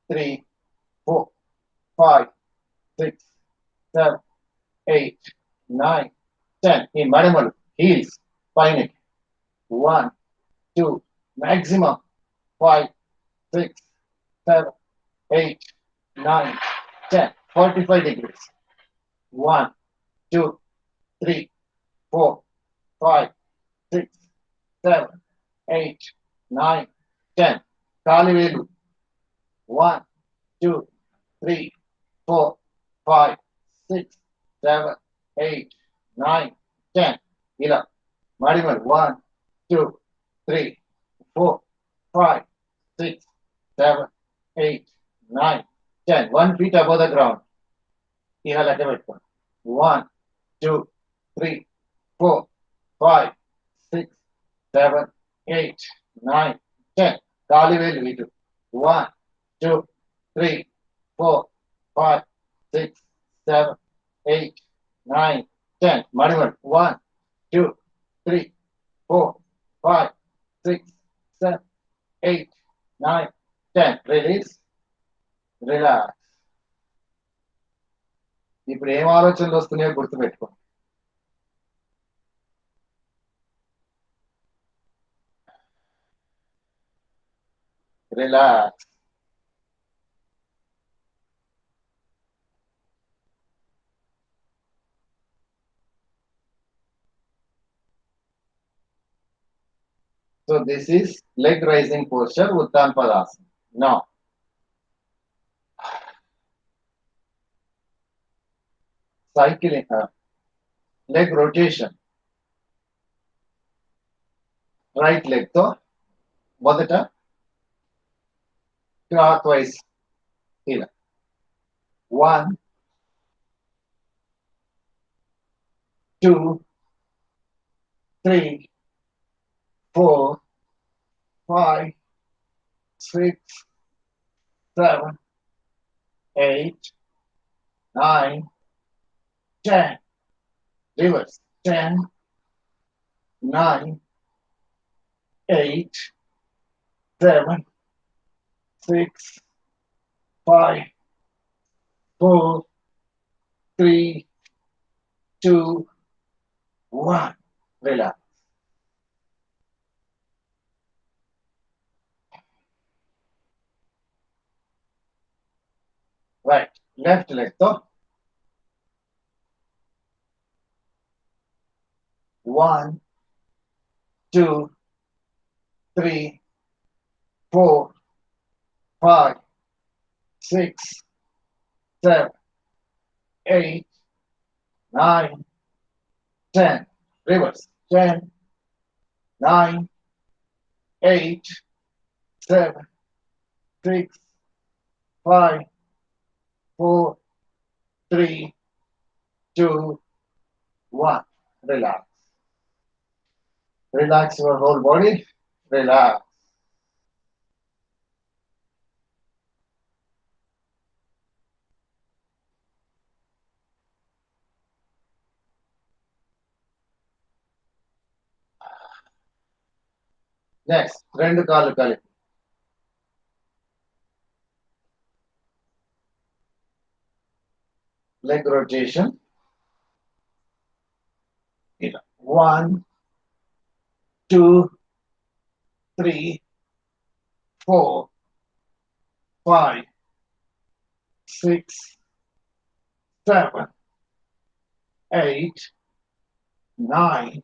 3 4 5 6 7 8 9 10. ఈ మడమలు హీల్స్ పైన 1 2 maximum 5 6 7 8 9 10. 45 degrees. 1 2 3 4 5 6 7 8 9 10. కాలు వేలు 1 2 3 4 5 6 7 8 9 10. ఇలా మడిమలు 1 2 3 4 5 6 7 8 9 10. 1 feet above the ground. ఇలా లెక్క పెట్టుకోండి. 1 2 3 4 5 6 7 8 9 10. కాలు వేలు ఇటు 1 2 3 4 5 6 7 8 9 10. మడిమలు 1 2 3 4 5 6 7 8 9 10. రిలీజ్. రిలాక్స్. ఇప్పుడు ఏం ఆలోచనలు వస్తున్నాయో గుర్తుపెట్టుకోండి. Relax. So this is leg raising posture, Uttan Padasana. Now, cycling, leg rotation. Right leg తో మొదట clockwise ఇలా 1 2 3 4 5 6 7 8 9 10. Reverse. 10 9 8 7 6 5 4 3 2 1. Relax. Right. Left leg తో 1 2 3 4 5 6 7 8 9 10. Reverse. 10 9 8 7 6 5 4 3 2 1. Relax. Relax your whole body. Relax. Next, రెండు కాళ్ళు కలిపి leg rotation. 1 2 3 4 5, 6, 7, 8, 9,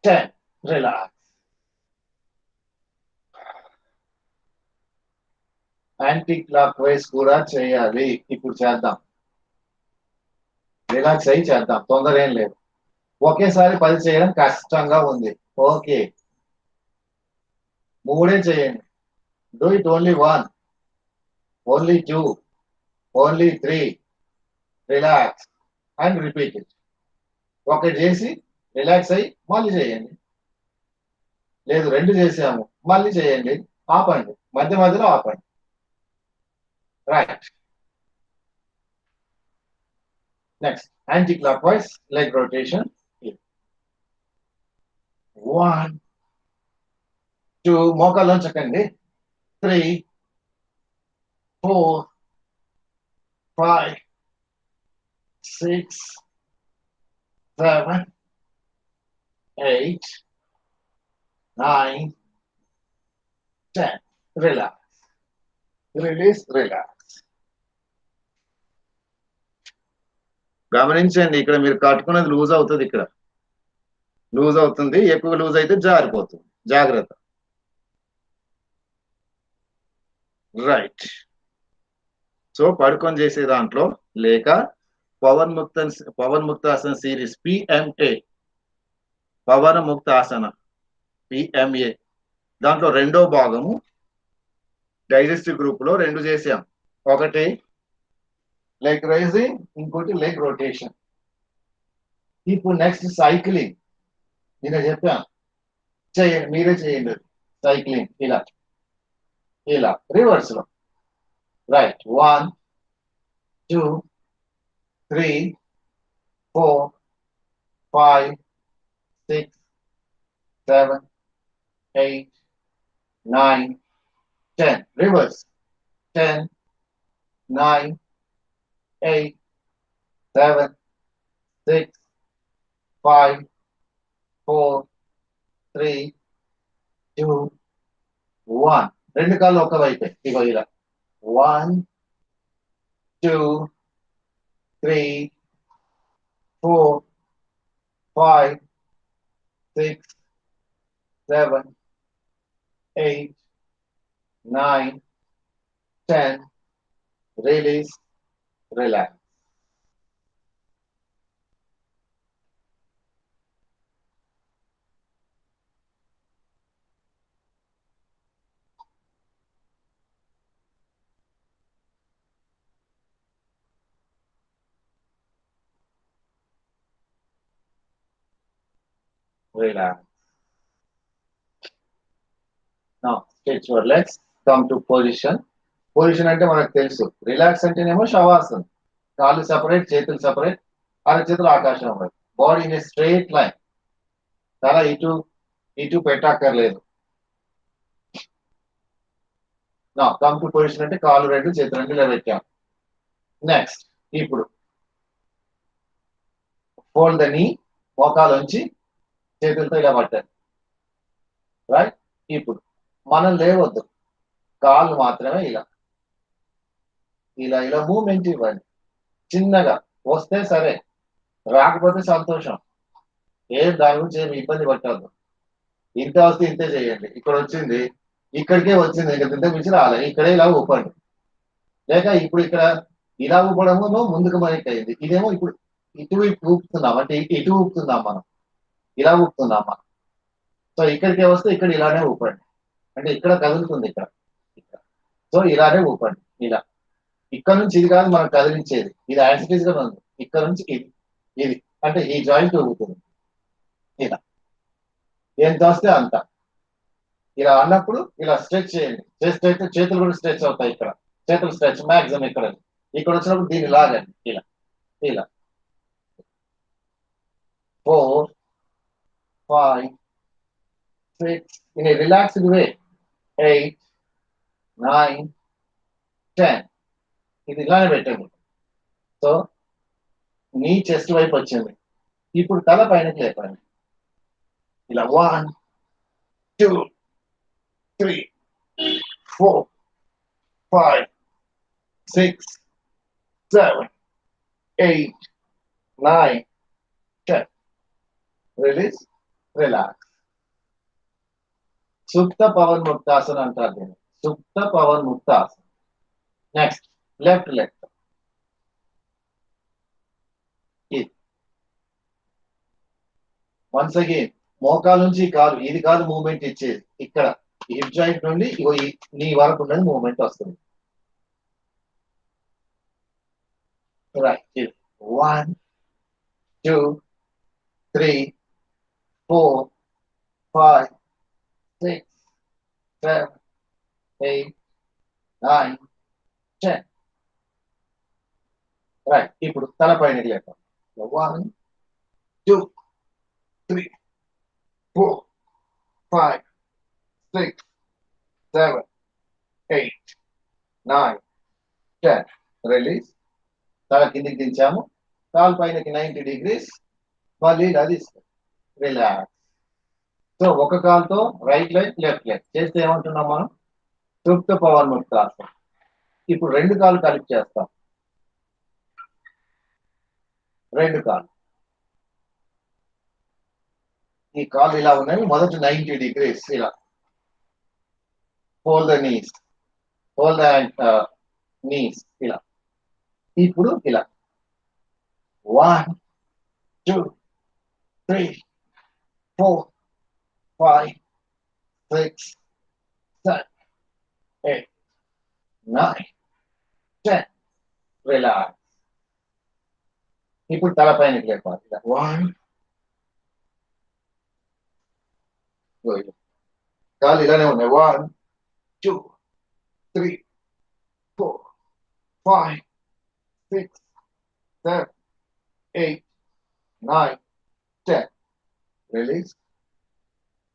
10. Relax. Anti clock wise కూడా చేయాలి. ఇప్పుడు చేద్దాం. రిలాక్స్ అయ్యి చేద్దాం, తొందర ఏం లేదు. ఒకేసారి 10 చేయడం కష్టంగా ఉంది. ఓకే, 3 చేయండి. Do it only 1, only 2, only 3. Relax and repeat it. ఒకటి చేసి రిలాక్స్ అయ్యి మళ్ళీ చేయండి. లేదు 2 చేసాము, మళ్ళీ చేయండి. ఆపండి, మధ్య మధ్యలో ఆపండి. Right. Next anti clock wise leg rotation. 1, 2, మోకాళ్ళు ఉంచకండి. 3, 4, 5, 6, 7, 8, 9, 10. Relax. Release, relax. గమనించండి, ఇక్కడ మీరు కట్టుకున్నది లూజ్ అవుతుంది. ఇక్కడ లూజ్ అవుతుంది, ఎక్కువ లూజ్ అయితే జారిపోతుంది. జాగ్రత్త. రైట్. సో పడుకొని చేసే దాంట్లో లేక పవన్ ముక్తాసన సిరీస్ PMA, పవన ముక్తాసన PMA, దాంట్లో రెండో భాగము డైజెస్టివ్ గ్రూప్ లో 2 చేసాం. ఒకటి లెగ్ రైజింగ్, ఇంకోటి లెగ్ రొటేషన్. ఇప్పుడు నెక్స్ట్ సైక్లింగ్. నేను చెప్పాను చేయండి, మీరే చేయండి. సైక్లింగ్ ఇలా ఇలా రివర్స్ లో. రైట్. 1, 2, 3, 4, 5, 6, 7, 8, 9, 10. Reverse. 10, 9, 8, 7, 6, 5, 4, 3, 2, 1. 2 కాళ్ళు ఒక వైపే. ఇగో ఇలా 1, 2, 3, 4, 5, 6, 7, 8, 9, 10. Release, relax. Relax. Now stretch your legs. Come to position. Position అంటే మనకు తెలుసు. రిలాక్స్ అంటేనేమో శవాసనం. కాళ్ళు సెపరేట్, చేతులు సెపరేట్, అరచేతులు ఆకాశం అవ్వాలి. Body in a straight line. తల ఇటు ఇటు పెట్టక్కర్లేదు. నా కమ్ టు పొజిషన్ అంటే కాళ్ళు 2, చేతులు 2 ఇలా పెట్టాం. నెక్స్ట్ ఇప్పుడు ఫోల్డ్ ద నీ, మోకాలుంచి చేతులతో ఇలా పట్టాలి. రైట్. ఇప్పుడు మనం లేవద్దు, కాళ్ళు మాత్రమే ఇలా ఇలా ఇలా మూమెంట్ ఇవ్వండి. చిన్నగా వస్తే సరే, రాకపోతే సంతోషం. దాని గురించి ఏమి ఇబ్బంది పట్టద్దు. ఇంత వస్తే ఇంతే చేయండి. ఇక్కడ వచ్చింది, ఇక్కడికే వచ్చింది, ఇంకా ఇంత మించి రాలే. ఇక్కడే ఇలా ఊపండి. లేక ఇప్పుడు ఇక్కడ ఇలా ఊపడము ముందుకు మనకి అయింది. ఇదేమో ఇప్పుడు ఇటు ఊపుతున్నాం, అంటే ఇటు ఊపుతున్నాం మనం, ఇలా ఊపుతున్నాం మనం. సో ఇక్కడికే వస్తే ఇక్కడ ఇలానే ఊపండి. అంటే ఇక్కడ కదులుతుంది, ఇక్కడ. సో ఇలానే ఊపండి. ఇలా ఇక్కడ నుంచి ఇది కాదు మనం కదిలించేది, ఇది యాక్సిటీస్ గా ఉంది. ఇక్కడ నుంచి ఇది ఇది అంటే ఈ జాయింట్ ఊగుతుంది. ఇలా ఎంత వస్తే అంత. ఇలా అన్నప్పుడు ఇలా స్ట్రెచ్ చేయండి. చేస్తే అయితే చేతులు కూడా స్ట్రెచ్ అవుతాయి. ఇక్కడ చేతులు స్ట్రెచ్ మ్యాక్సిమం. ఇక్కడ వచ్చినప్పుడు దీన్ని లాగండి. ఇలా ఇలా 4, 5, 6 in a relaxed way. 8, 9, 10. ఇది ఇలానే పెట్టండి. సో నీ చెస్ట్ వైపు వచ్చింది. ఇప్పుడు తల పైనకి లేపండి. ఇలా 1, 2, 3, 4, 5, 6, 7, 8, 9, 10. Release, relax. Supta Pavan Muktasana అంటారు దీన్ని. Supta Pavan Muktasana. Next, left leg. Once again, మోకాలు నుంచి కాలు ఇది కాదు మూవ్మెంట్ ఇచ్చేది. ఇక్కడ హిప్ జాయింట్ నుండి ఇగో నీ వరకు ఉన్నది మూవ్మెంట్ వస్తుంది. రైట్. 1, 2, 3, 4, 5, 6, 7, 8, 9, 10. రైట్. ఇప్పుడు తల పైన లేద్దాం. 1, 2, 3, 4, 5, 6, 7, 8, 9, 10. రిలీజ్. తల కిందికి దించాము. కాలు పైనకి 90 degrees. మళ్ళీ ఇలా తీసుకో. రిలాక్స్. సో ఒక కాలుతో రైట్ లెగ్ లెఫ్ట్ లెగ్ చేస్తే ఏమంటున్నాం మనం? సుప్త పవన్ ముక్తాసనం. ఇప్పుడు రెండు కాళ్ళు కలిపి చేస్తాం. రెండు కాళ్ళు ఈ కాళ్ళు ఇలా ఉన్నాయి. మొదటి 90 degrees ఇలా. Hold the knees, hold the knees ఇలా. ఇప్పుడు ఇలా 1, 2, 3, 4, 5, 6, 7, 8, 9, 10. రిలాక్స్. ఇప్పుడు తల పైనకి లేపాలి. 1, కాలు ఇలానే ఉన్నాయి. 1, 2, 3, 4, 5, 6, 7, 8, 9, 10. రిలీజ్.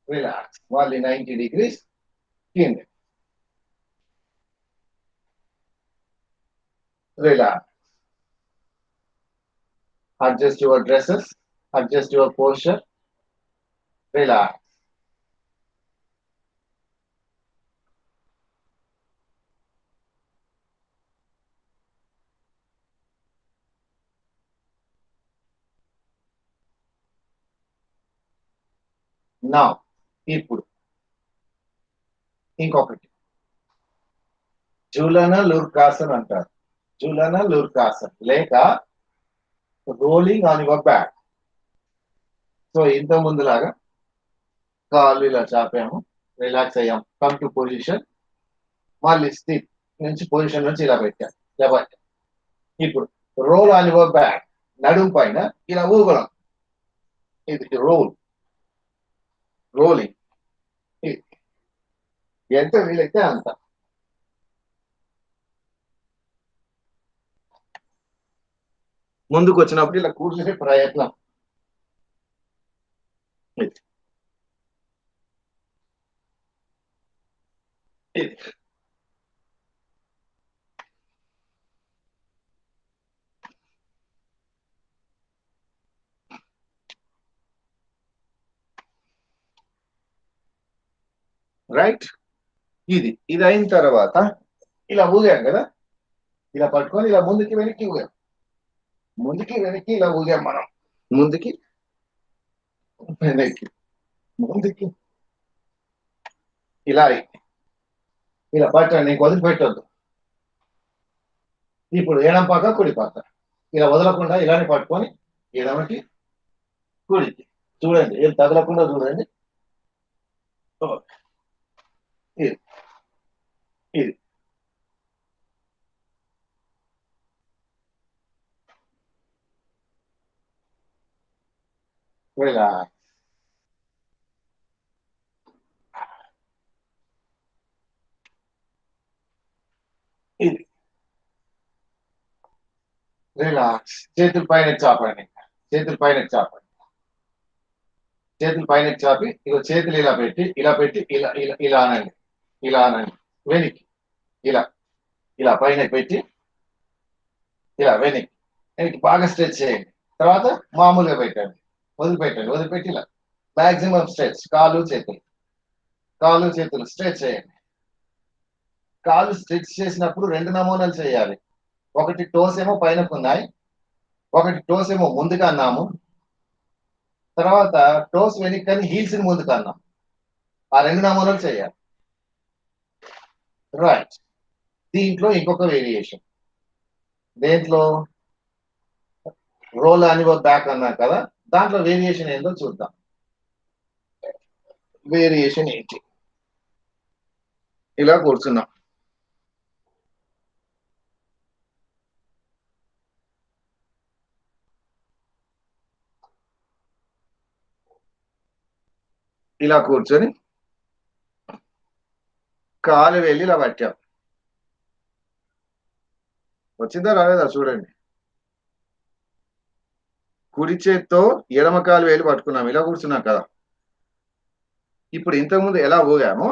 రిలాక్స్. మళ్ళీ 90 degrees కింద. Relax. Adjust your dresses, adjust your posture, relax. Now, ఇప్పుడు ఇంకొకటి జూలన లూర్కాసన్ అంటారు. జూలన లూర్కాసన్ లేక rolling on your back. So ఇంత ముందులాగా కాళ్ళు ఇలా చాపాము, రిలాక్స్ అయ్యాం, కమ్ టు పొజిషన్. మళ్ళీ స్థిత్ నుంచి పొజిషన్ నుంచి ఇలా పెట్టాం. ఇప్పుడు రోల్ ఆన్ యువర్ బ్యాక్. నడుము పైన ఇలా ఊగడం. ఇది రోల్, రోలింగ్. ఎంత వీలైతే అంత. ముందుకు వచ్చినప్పుడు ఇలా కూర్చునే ప్రయత్నం. రైట్. ఇది అయిన తర్వాత ఇలా ఊగాం కదా, ఇలా పట్టుకొని ఇలా ముందుకి వెనక్కి ఊగాం. ముందుకి వెనక్కి ఇలా ఊగాం మనం. ముందుకి వెనక్కి, ముందుకి ఇలా ఇలా పట్టండి. నీకు వదిలిపెట్టొద్దు. ఇప్పుడు ఎడం పక్క కుడి పక్క ఇలా వదలకుండా ఇలానే పట్టుకొని ఎడమకి కుడికి చూడండి. ఏం తగలకుండా చూడండి. ఇది ఇది రిలాక్స్. ఇది రిలాక్స్. చేతుల పైన చాపండి. చేతుల పైన చాపండి. చేతుల పైన చాపి ఇగో చేతులు ఇలా పెట్టి ఇలా పెట్టి ఇలా ఇలా ఇలా అనండి. ఇలా అనండి. వెనక్కి ఇలా ఇలా పైన పెట్టి ఇలా వెనక్కి వెనక్కి బాగా స్ట్రెచ్ చేయండి. తర్వాత మామూలుగా పెట్టండి. వదిలిపెట్టండి. వదిలిపెట్టి ఇలా మాక్సిమం స్ట్రెచ్. కాళ్ళు చేతులు, కాళ్ళు చేతులు స్ట్రెచ్ చేయండి. కాలు స్ట్రెచ్ చేసినప్పుడు 2 నమూనాలు చేయాలి. ఒకటి టోస్ ఏమో పైనకు ఉన్నాయి, ఒకటి టోస్ ఏమో ముందుగా అన్నాము, తర్వాత టోస్ వెనక్కని హీల్స్ ని ముందుకు అన్నాం. ఆ 2 నమూనాలు చేయాలి. రైట్. దీంట్లో ఇంకొక వేరియేషన్, దేంట్లో రోల్ అని బ్యాక్ అన్నాం కదా, దాంట్లో వేరియేషన్ ఏంటో చూద్దాం. వేరియేషన్ ఏంటి? ఇలా కూర్చున్నాం, ఇలా కూర్చొని కాలు వెళ్ళి ఇలా పట్టాం. వచ్చిందా రాలేదా చూడండి. కుడి చేత్తో ఎడమ కాలు వేలు పట్టుకున్నాం, ఇలా కూర్చున్నాం కదా. ఇప్పుడు ఇంతకుముందు ఎలా ఊగామో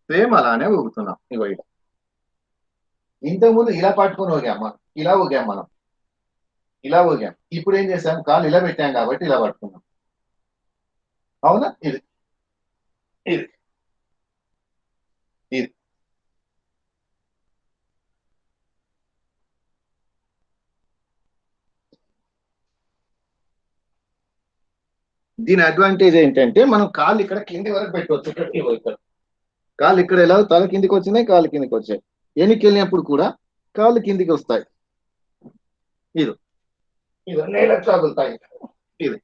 సేమ్ అలానే ఊగుతున్నాం. ఇగో ఇలా ఇంతకుముందు ఇలా పట్టుకొని ఊగాం మనం, ఇలా ఊగాం మనం, ఇలా ఊగాం. ఇప్పుడు ఏం చేసాం, కాలు ఇలా పెట్టాం కాబట్టి ఇలా పట్టుకున్నాం. అవునా? ఇది ఇది ఇది దీని అడ్వాంటేజ్ ఏంటంటే మనం కాళ్ళు ఇక్కడ కింది వరకు పెట్టవచ్చు. ఇక్కడ కాళ్ళు ఇక్కడ ఎలా తల కిందికి వచ్చినాయి, కాళ్ళు కిందికి వచ్చాయి. వెనక్కి వెళ్ళినప్పుడు కూడా కాళ్ళు కిందికి వస్తాయి. ఇది ఇది నేలకు తగులుతాయి. ఇది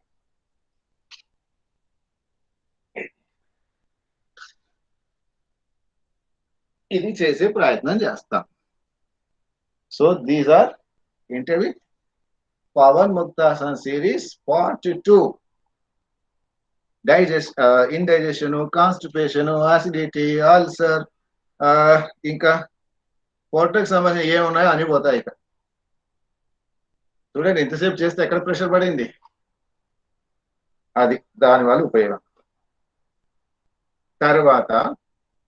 ఇది చేసే ప్రయత్నం చేస్తాం. సో దీస్ ఆర్ ఏంటవి, Pavan ముక్తాసన series part 2. Indigestion, constipation, acidity, ulcer, ఇంకా పొట్టకు సంబంధించి ఏమున్నాయో అని పోతాయి. ఇక చూడండి, ఎంతసేపు చేస్తే ఎక్కడ ప్రెషర్ పడింది, అది దానివల్ల ఉపయోగం. తర్వాత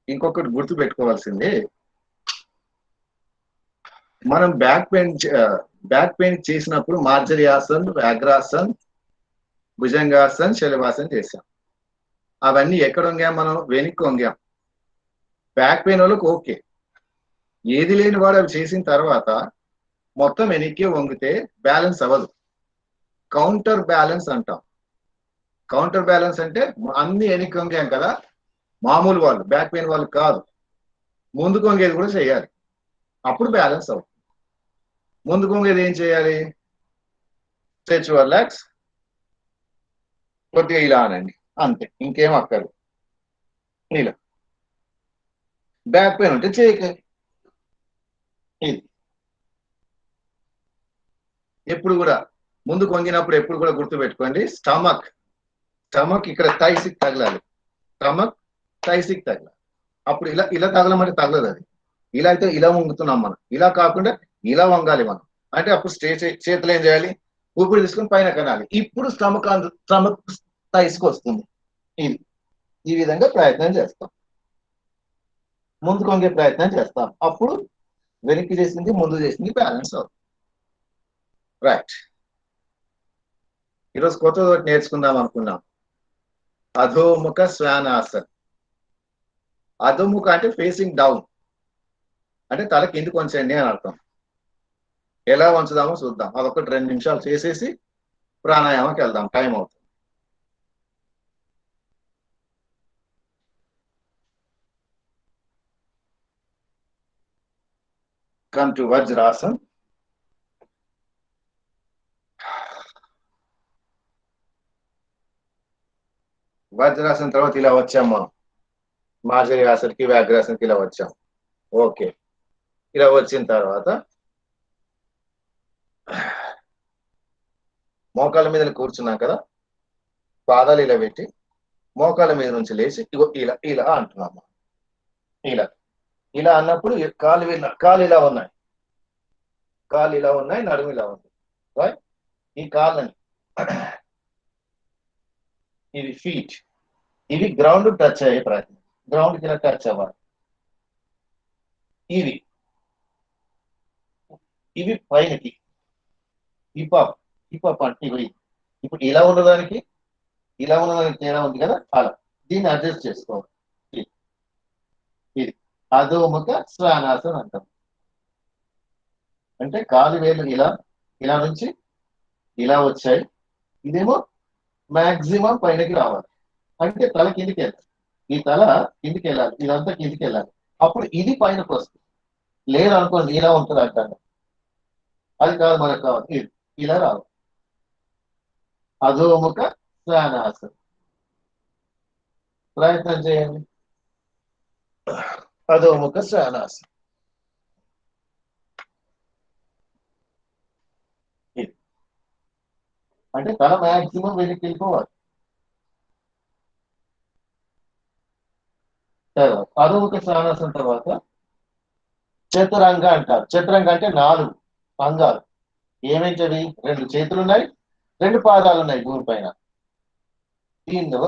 ఇంకొకటి గుర్తు పెట్టుకోవాల్సింది, మనం బ్యాక్ పెయిన్ చేసినప్పుడు మార్జరియాసన్, వ్యాఘ్రాసన్, భుజంగాసన్, శలభాసన్ చేసాం. అవన్నీ ఎక్కడ వంగాం మనం, వెనక్కి వంగాం. బ్యాక్ పెయిన్ వాళ్ళకి ఓకే, ఏది లేని వాడు అవి చేసిన తర్వాత మొత్తం వెనక్కి వంగితే బ్యాలెన్స్ అవ్వదు. కౌంటర్ బ్యాలెన్స్ అంటాం. కౌంటర్ బ్యాలెన్స్ అంటే అన్ని వెనక్కి వంగాం కదా, మామూలు వాళ్ళు బ్యాక్ పెయిన్ వాళ్ళు కాదు, ముందుకు వంగేది కూడా చేయాలి, అప్పుడు బ్యాలెన్స్ అవుతుంది. ముందుకు వంగేది ఏం చేయాలి, స్ట్రెచ్ యువర్ లెగ్స్, కొద్దిగా ఇలా అనండి, అంతే, ఇంకేం అక్కరు. ఇలా బ్యాక్ పెయిన్ ఉంటే చేయక. ఇది ఎప్పుడు కూడా ముందుకు వంగినప్పుడు ఎప్పుడు కూడా గుర్తు పెట్టుకోండి, స్టమక్ ఇక్కడ థైసిక్ తగలాలి, స్టమక్ థైసిక్ తగలాలి. అప్పుడు ఇలా ఇలా తగలమంటే తగలదు అది. ఇలా అయితే ఇలా వంగుతున్నాం మనం, ఇలా కాకుండా ఇలా వంగాలి మనం. అంటే అప్పుడు చేతులు ఏం చేయాలి, ఊపిరి తీసుకుని పైన కనాలి. ఇప్పుడు స్టమక్ థైస్కి వస్తుంది. ఇది ఈ విధంగా ప్రయత్నం చేస్తాం, ముందుకు వంగే ప్రయత్నం చేస్తాం. అప్పుడు వెనక్కి చేసింది ముందు చేసింది బ్యాలెన్స్ అవుతుంది. రైట్. ఈరోజు కొత్తది ఒకటి నేర్చుకుందాం అనుకున్నాం, అధోముఖ శ్వానాసన్. అధోముఖ అంటే ఫేసింగ్ డౌన్, అంటే తల కిందికి వంచండి అని అర్థం. ఎలా వంచుదామో చూద్దాం. అదొకటి 2 నిమిషాలు చేసేసి ప్రాణాయామకి వెళ్దాం, టైం అవుతుంది. Come to Vajrasan. వజ్రాసన్ తర్వాత ఇలా వచ్చాం మనం, మార్జరియాసన్కి, వ్యాఘ్రాసన్కి ఇలా వచ్చాం. ఓకే, ఇలా వచ్చిన తర్వాత మోకాళ్ళ మీద కూర్చున్నాం కదా, పాదాలు ఇలా పెట్టి మోకాళ్ళ మీద నుంచి లేచి ఇగో ఇలా ఇలా అంటున్నాము. ఇలా ఇలా అన్నప్పుడు కాలు ఇలా ఉన్నాయి, కాలు ఇలా ఉన్నాయి, నడుము ఇలా ఉంది. ఈ కాళ్ళని, ఇవి ఫీట్, ఇవి గ్రౌండ్ టచ్ అయ్యే ప్రయత్నం, గ్రౌండ్కి ఇలా టచ్ అవ్వాలి. ఇవి పైనకి హిప్ అంటే ఇవి. ఇప్పుడు ఇలా ఉన్నదానికి తేడా ఉంది కదా, అలా దీన్ని అడ్జస్ట్ చేసుకోవాలి. ఇది అధోముఖ శ్వానాసనం అంటాం. అంటే కాలు వేలు ఇలా నుంచి ఇలా వచ్చాయి, ఇదేమో మాక్సిమం పైనకి రావాలి. అంటే తల కిందికి వెళ్ళాలి, ఈ తల కిందికి వెళ్ళాలి, ఇదంతా కిందికి వెళ్ళాలి. అప్పుడు ఇది పైనకు వస్తుంది. లేదనుకోండి ఇలా ఉంటుంది అంటాను. అది కాదు మనకు కావాలి, ఇది ఇలా రావాలి. అధోముఖ శ్వానాసనం. ప్రయత్నం చేయండి. అధోముఖ శ్వానాసనం. అంటే తల మాక్సిమం వెనక్కి వెళ్ళిపోవాలి. తర్వాత అధోముఖ శ్వానాసనం తర్వాత చతురంగ అంటారు. చతురంగ అంటే 4 అంగాలు. ఏమేంటవి? 2 చేతులు ఉన్నాయి, 2 పాదాలు ఉన్నాయి భూమి పైన. దీనిలో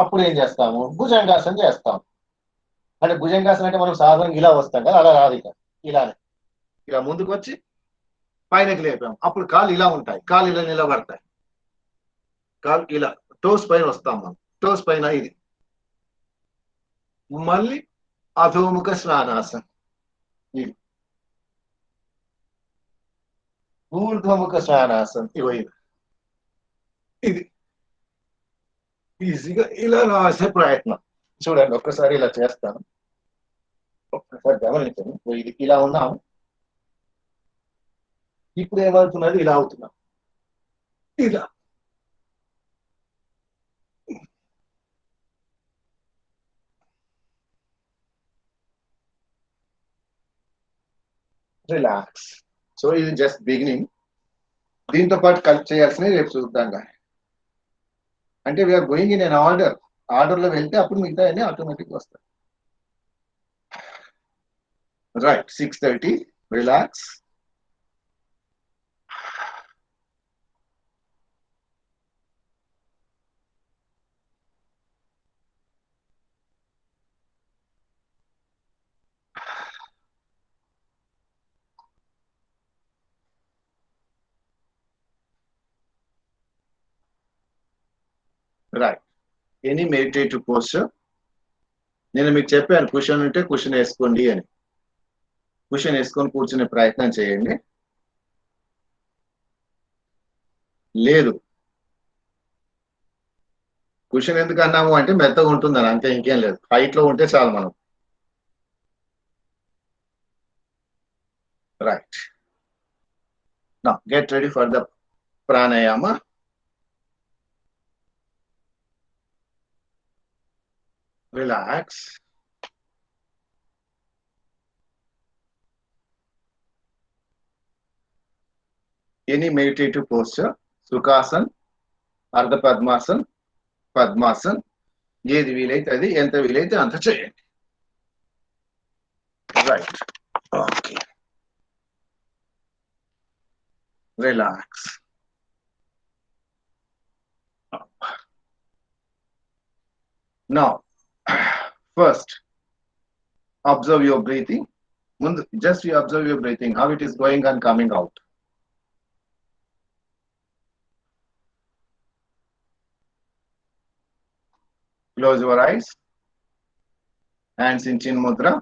అప్పుడు ఏం చేస్తాము? భుజంగాసనం చేస్తాం. అంటే భుజంగాసనం అంటే మనం సాధారణంగా ఇలా వస్తాం కదా, అలా రాదు. ఇలానే ఇలా ముందుకు వచ్చి పైనకి లేపాం. అప్పుడు కాళ్ళు ఇలా ఉంటాయి, కాళ్ళు ఇలా నిలబడతాయి. కాళ్ళు ఇలా టోస్ పైన వస్తాం మనం, టోస్ పైన ఇది. మళ్ళీ అధోముఖ శ్వానాసనం. ఇది ఊర్ధ్వముఖ శ్వానాసనం. ఇది ఈజీగా ఇలా రాసే ప్రయత్నం చూడండి. ఒక్కసారి ఇలా చేస్తాను, ఒక్కసారి గమనించండి. ఇది ఇలా ఉన్నాము, ఇప్పుడు ఏమవుతున్నది? ఇలా అవుతున్నాం. ఇలా రిలాక్స్. సో ఇది జస్ట్ బిగినింగ్. దీంతో పాటు కలిసి చేయాల్సినవి రేపు చూద్దాం. అంటే వీఆర్ గోయింగ్ ఇన్ అన్ ఆర్డర్లో వెళ్తే అప్పుడు మిగతా అన్ని ఆటోమేటిక్ వస్తాయి. Right, 6:30. Relax. Right, any meditative posture. నేను మీకు చెప్పాను, కుషన్ ఉంటే కుషన్ వేసుకోండి అని. కుషన్ వేసుకొని కూర్చునే ప్రయత్నం చేయండి. లేదు, కుషన్ ఎందుకు అన్నాము అంటే మెత్తగా ఉంటుందని, అంతే, ఇంకేం లేదు. హైట్ లో ఉంటే చాలు మనం. Right, now get ready for the pranayama. Relax. Any meditative posture, Sukhasana, Ardha Padmasana, Padmasana, ఏది వీలైతే అది, ఎంత వీలైతే అంత చేయండి. Right, okay, relax. Now, first, observe your breathing. Just you observe your breathing, how it is going and coming out. Close your eyes. Hands in Chin Mudra.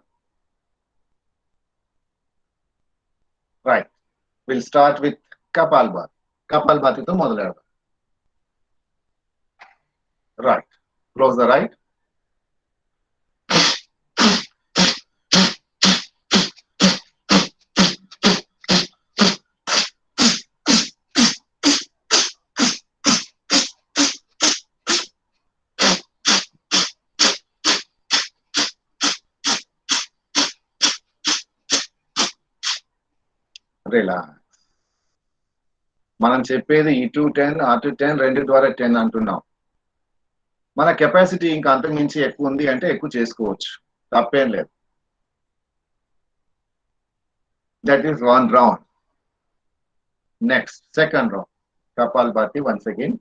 Right. We'll start with Kapalbhati. Kapalbhati to మొదలెడదాం. Right. Close the right. Relax. మనం చెప్పేది ఇటు 10 అటు 10 రెండు ద్వారా 10 అంటున్నాం. మన capacity ఇంకా అంతకు మించి ఎక్కువ ఉంది అంటే ఎక్కువ చేసుకోవచ్చు, తప్పేం లేదు. That is 1 round. Next second round Kapalbhati once again.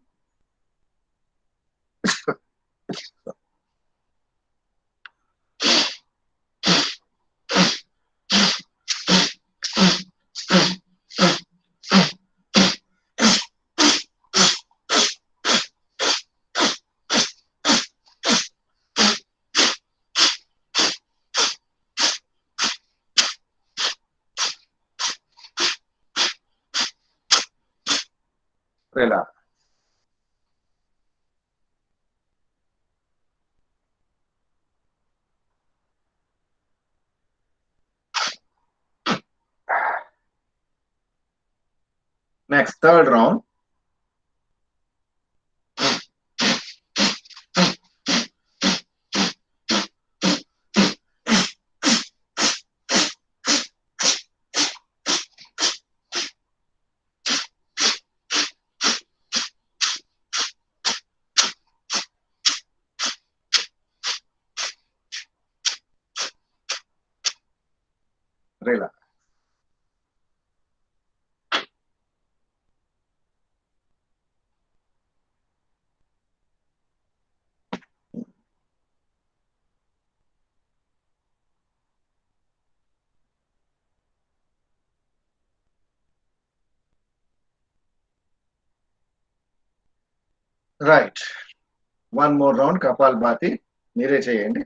relax. Next, third round. Relax. Right. One more round Kapalbhati. మీరే చేయండి.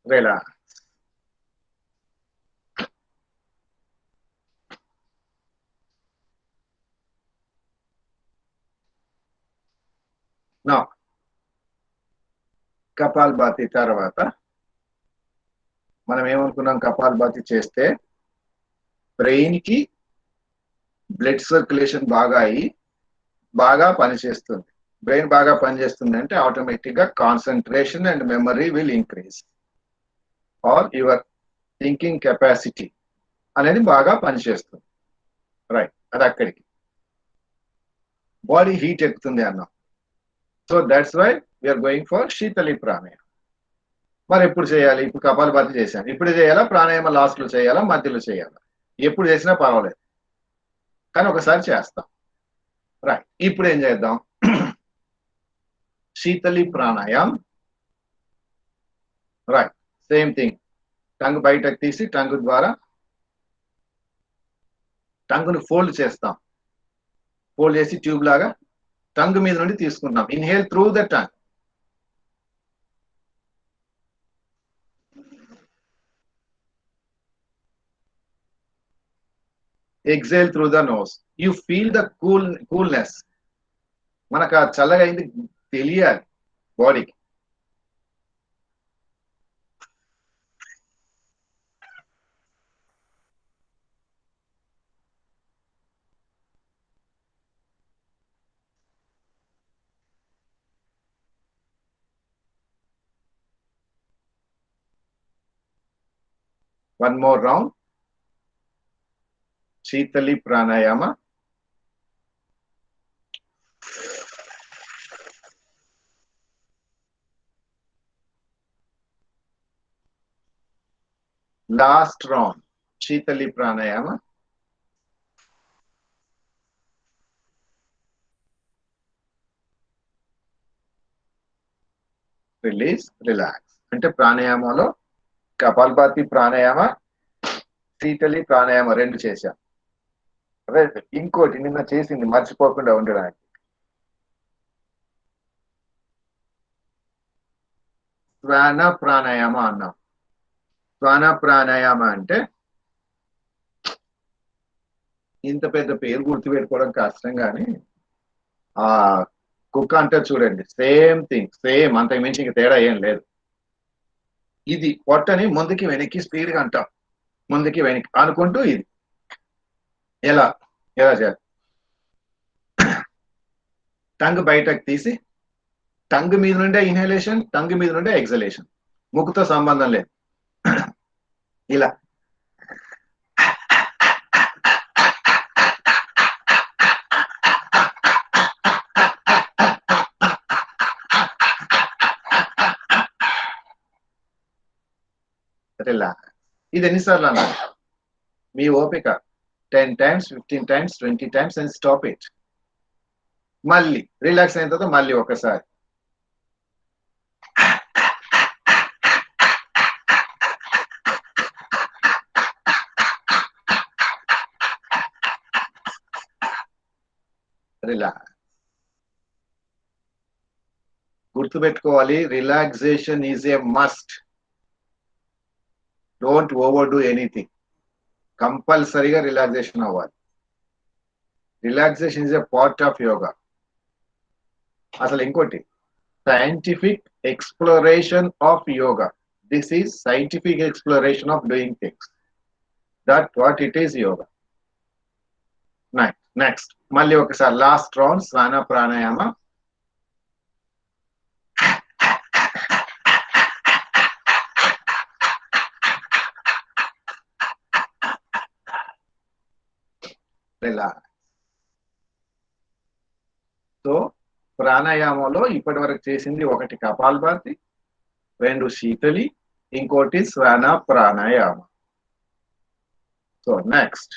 Relax. Now, కపాల్భాతి తర్వాత మనం ఏమనుకున్నాం, కపాల్భాతి చేస్తే బ్రెయిన్ కి బ్లడ్ సర్క్యులేషన్ బాగా అయ్యి బాగా పనిచేస్తుంది. బ్రెయిన్ బాగా పనిచేస్తుంది అంటే ఆటోమేటిక్ గా concentration and memory will increase or your thinking capacity అనేది బాగా పనిచేస్తుంది. రైట్, అది అక్కడికి బాడీ హీట్ ఎక్కుతుంది అన్నాం. So that's why we are going for Sheetali ప్రాణాయామం. మరి ఎప్పుడు చేయాలి? ఇప్పుడు కపాలభాతి చేశాను, ఇప్పుడు చేయాలా? ప్రాణాయామ లాస్ట్ లో చేయాలా? మధ్యలో చేయాలా? ఎప్పుడు చేసినా పర్వాలేదు, కానీ ఒకసారి చేస్తాం. రైట్, ఇప్పుడు ఏం చేద్దాం? శీతలి ప్రాణాయామం. Right, same thing. టంగ్ బయటకు తీసి టంగ్ ద్వారా టంగును ఫోల్డ్ చేస్తాం. ఫోల్డ్ చేసి ట్యూబ్ లాగా టంగ్ మీద నుండి తీసుకుంటాం. Inhale through the tongue. Exhale through the nose. You feel the coolness. మనకు ఆ చల్లగా అయింది తెలియాలి బాడీకి. One more round. Shitali pranayama. Last round. Shitali pranayama. Release, relax. అంటే ప్రాణాయామంలో కపాలభాతి ప్రాణాయామ, శీతలి ప్రాణాయామ రెండు చేశాం. ఇంకోటి నిన్న చేసింది మర్చిపోకుండా ఉండడానికి, శ్వాన ప్రాణాయామ అన్నాం. శ్వాన ప్రాణాయామ అంటే ఇంత పెద్ద పేరు గుర్తుపెట్టుకోవడం కష్టం, కానీ ఆ కుక్క అంటే చూడండి, సేమ్ థింగ్, సేమ్, అంతకు మించి ఇంక తేడా ఏం లేదు. ఇది పొట్టని ముందుకి వెనక్కి స్పీడ్గా అంటాం, ముందుకి వెనక్కి అనుకుంటూ ఇది ఎలా చేయాలి? టంగ్ బయటకు తీసి టంగ్ మీద నుండే ఇన్హలేషన్, టంగ్ మీద నుండే ఎక్సలేషన్, ముక్కుతో సంబంధం లేదు. ఇలా ఇది ఎన్నిసార్లు అన్నారు? మీ ఓపిక. 10 times, 15 times, 20 times and stop it. మళ్ళీ రిలాక్స్ అయిన తర్వాత మళ్ళీ ఒకసారి. రిలాక్స్. గుర్తుపెట్టుకోవాలి, relaxation is a must. Don't overdo anything. కంపల్సరీగా రిలాక్సేషన్ అవ్వాలి. Relaxation is a part of yoga. అసలు ఇంకోటి, scientific exploration of yoga. This is scientific exploration of doing things. That what it is yoga. Next మళ్ళీ ఒకసారి last round శ్వాన ప్రాణాయామ. Relax. So ప్రాణాయామంలో ఇప్పటి వరకు చేసింది ఒకటి కపాలభాతి, 2 శీతలి, ఇంకోటి శ్వాన ప్రాణాయామ. సో నెక్స్ట్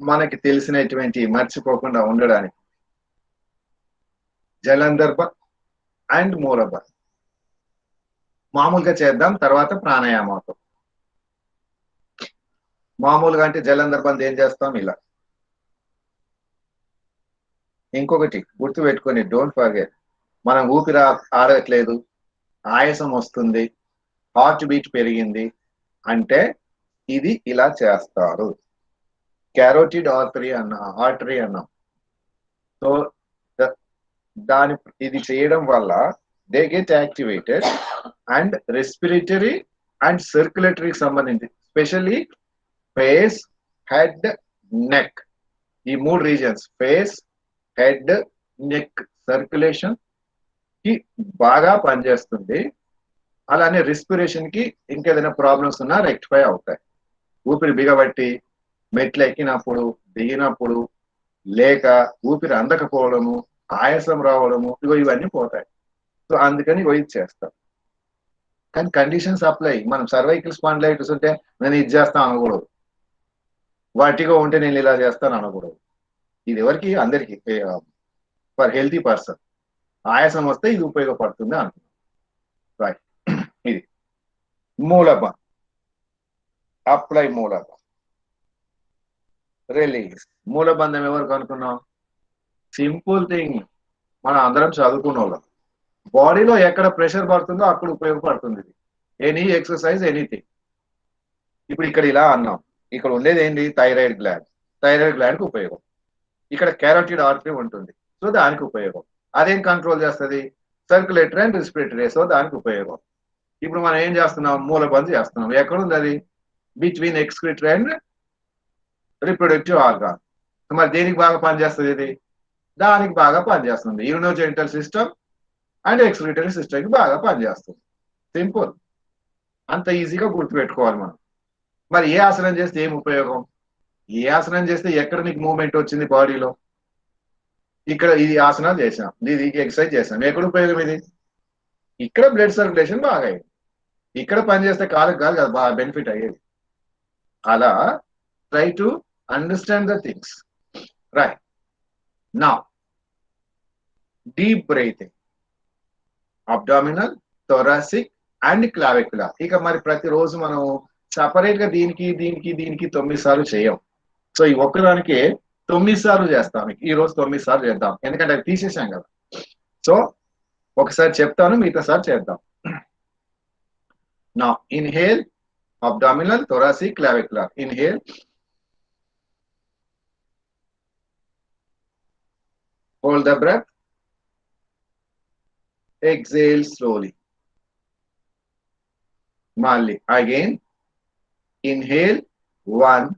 మనకి తెలిసినటువంటి మర్చిపోకుండా ఉండడానికి జలంధర్భ అండ్ మూలభ మామూలుగా చేద్దాం, తర్వాత ప్రాణాయామంతో. మామూలుగా అంటే జలంధర్భం ఏం చేస్తాం ఇలా. ఇంకొకటి గుర్తు పెట్టుకొని, డోంట్ ఫర్గెట్, మనం ఊపిరి ఆడట్లేదు, ఆయాసం వస్తుంది, హార్ట్ బీట్ పెరిగింది అంటే ఇది ఇలా చేస్తారు. క్యారోటిడ్ ఆర్టరీ అన్నాం. సో దాని ఇది చేయడం వల్ల they get activated and respiratory and సర్క్యులేటరీకి సంబంధించి స్పెషల్లీ ఫేస్, హెడ్, నెక్, ఈ 3 reasons, face, head, neck circulation కి బాగా పనిచేస్తుంది. అలానే రెస్పిరేషన్ కి ఇంకేదైనా ప్రాబ్లమ్స్ ఉన్నా రెక్టిఫై అవుతాయి. ఊపిరి బిగబట్టి మెట్లు ఎక్కినప్పుడు, దిగినప్పుడు, లేక ఊపిరి అందకపోవడము, ఆయాసం రావడము, ఇవన్నీ పోతాయి. సో అందుకని ఇది చేస్తాం. కానీ కండిషన్స్ అప్లై. మనం సర్వైకల్ స్పాండిలైటిస్ ఉంటే నేను ఇది చేస్తాను అనకూడదు, వాటిగా ఉంటే నేను ఇలా చేస్తాను అనకూడదు. ఇది ఎవరికి? అందరికి, ఫర్ హెల్తీ పర్సన్. ఆయాసం వస్తే ఇది ఉపయోగపడుతుంది అనుకున్నాం. రైట్. ఇది మూలభ. అప్లై మూలభ. రిలీజ్. మూలబంధం ఎవరికి అనుకున్నాం? సింపుల్ థింగ్, మనం అందరం చదువుకున్న వాళ్ళం. బాడీలో ఎక్కడ ప్రెషర్ పడుతుందో అక్కడ ఉపయోగపడుతుంది ఇది. Any exercise, anything. ఇప్పుడు ఇక్కడ ఇలా అన్నాం, ఇక్కడ ఉండేది ఏంటి? Thyroid gland. థైరాయిడ్ గ్లాండ్కి ఉపయోగం. ఇక్కడ క్యారోటిడ్ ఆర్టరీ ఉంటుంది, సో దానికి ఉపయోగం. అదేం కంట్రోల్ చేస్తుంది? సర్క్యులేటరీ అండ్ రెస్పిరేటరీ, సో దానికి ఉపయోగం. ఇప్పుడు మనం ఏం చేస్తున్నాం? మూలబంధం చేస్తున్నాం. ఎక్కడుంది అది? Between excretory and reproductive organ. మరి దేనికి బాగా పనిచేస్తుంది ఇది? దానికి బాగా పనిచేస్తుంది. యూరినోజెనిటల్ సిస్టమ్ అండ్ ఎక్స్క్రిటరీ సిస్టమ్కి బాగా పనిచేస్తుంది. సింపుల్. అంత ఈజీగా గుర్తుపెట్టుకోవాలి మనం. మరి ఏ ఆసనం చేస్తే ఏం ఉపయోగం? ఏ ఆసనం చేస్తే ఎక్కడ నీకు మూవ్మెంట్ వచ్చింది బాడీలో? ఇక్కడ ఇది ఆసనాలు చేసాం, ఇది ఎక్సర్సైజ్ చేసాం, ఎక్కడ ఉపయోగం ఇది? ఇక్కడ బ్లడ్ సర్క్యులేషన్ బాగా అయ్యింది. ఇక్కడ పని చేస్తే కాదు కదా బాగా బెనిఫిట్ అయ్యేది. అలా try to understand the things. Right. Now deep breathing, abdominal, thoracic and clavicular. ఇక మరి ప్రతిరోజు మనం సపరేట్ గా దీనికి 9 సార్లు చేయం. సో ఈ ఒక్కదానికి 9 సార్లు చేస్తాం. ఈ రోజు 9 సార్లు చేద్దాం, ఎందుకంటే అది తీసేసాం కదా. సో ఒకసారి చెప్తాను, మిగతా సార్ చేద్దాం. నా inhale, abdominal, thoracic, clavicular. Inhale. Hold the breath. Exhale slowly. Mali. Again. Inhale. 1,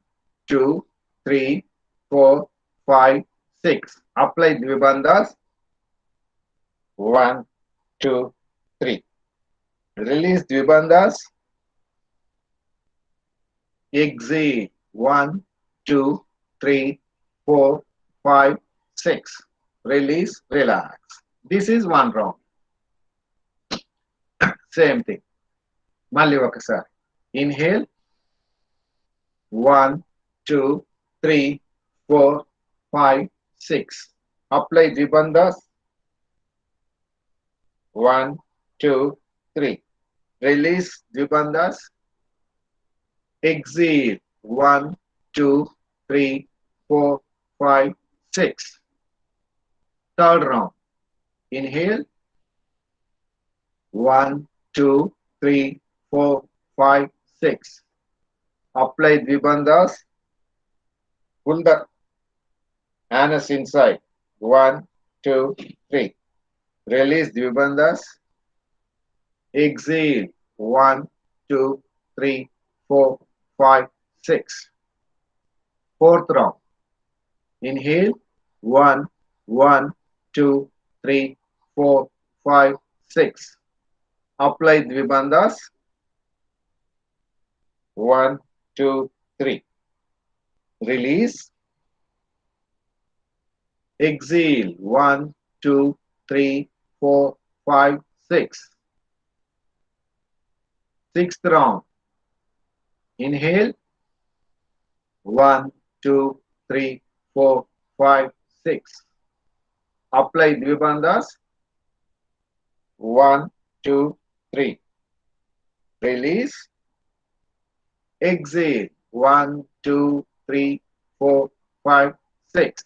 2, 3, 4, 5, 6. Apply Dvibandhas. 1, 2, 3. Release Dvibandhas. Exhale. 1, 2, 3, 4, 5, 6. Release, relax. This is one round. Same thing. Malli okasari. Inhale. 1, 2, 3, 4, 5, 6. Apply Dvibandhas. 1, 2, 3. Release Dvibandhas. Exhale. 1, 2, 3, 4, 5, 6. Third round. Inhale. 1, 2, 3, 4, 5, 6. Apply Dvibandhas. Pull the anus inside. 1, 2, 3. Release Dvibandhas. Exhale. 1, 2, 3, 4, 5, 6. Fourth round. Inhale. 1, 1, 2, 3, 4, 5, 6. Apply Dvibandhas. 1, 2, 3. Release. Exhale. 1, 2, 3, 4, 5, 6. Sixth round. Inhale. 1, 2, 3, 4, 5, 6. Apply Dvibandhas. 1, 2, 3. Release. Exhale. 1, 2, 3, 4, 5, 6.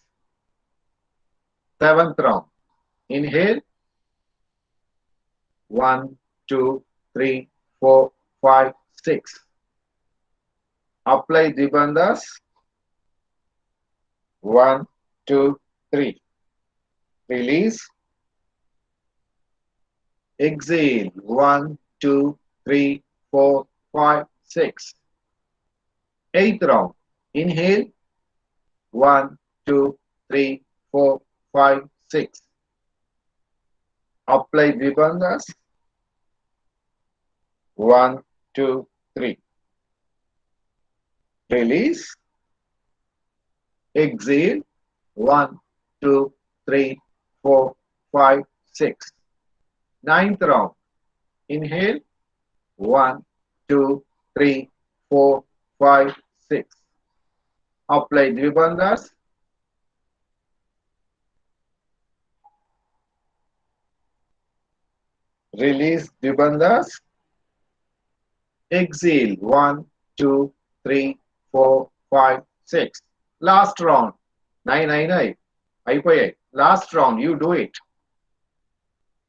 Seventh round. Inhale. 1, 2, 3, 4, 5, 6. Apply Dvibandhas. 1, 2, 3. Release. Exhale. 1, 2, 3, 4, 5, 6. Eighth round. Inhale. 1, 2, 3, 4, 5, 6. Apply Dvibandhas. 1, 2, 3. Release. Exhale. 1, 2, 3, 4, 5, 6. Ninth round. Inhale. 1, 2, 3, 4, 5, 6. Apply Dvibandhas. Release Dvibandhas. Exhale. 1, 2, 3, 4, 5, 6. Last round. 9, 9, 9. అయిపోయాయి. Last round. You do it.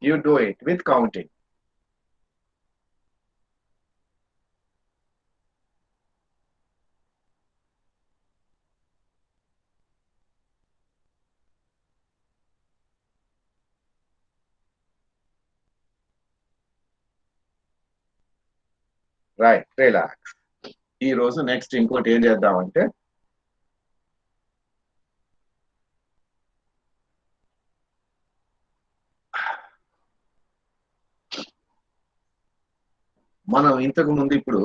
You do it with counting. Right, relax. ఈ రోజు next ఇంకోటి ఏం చేద్దామంటే మనం ఇంతకు ముందు ఇప్పుడు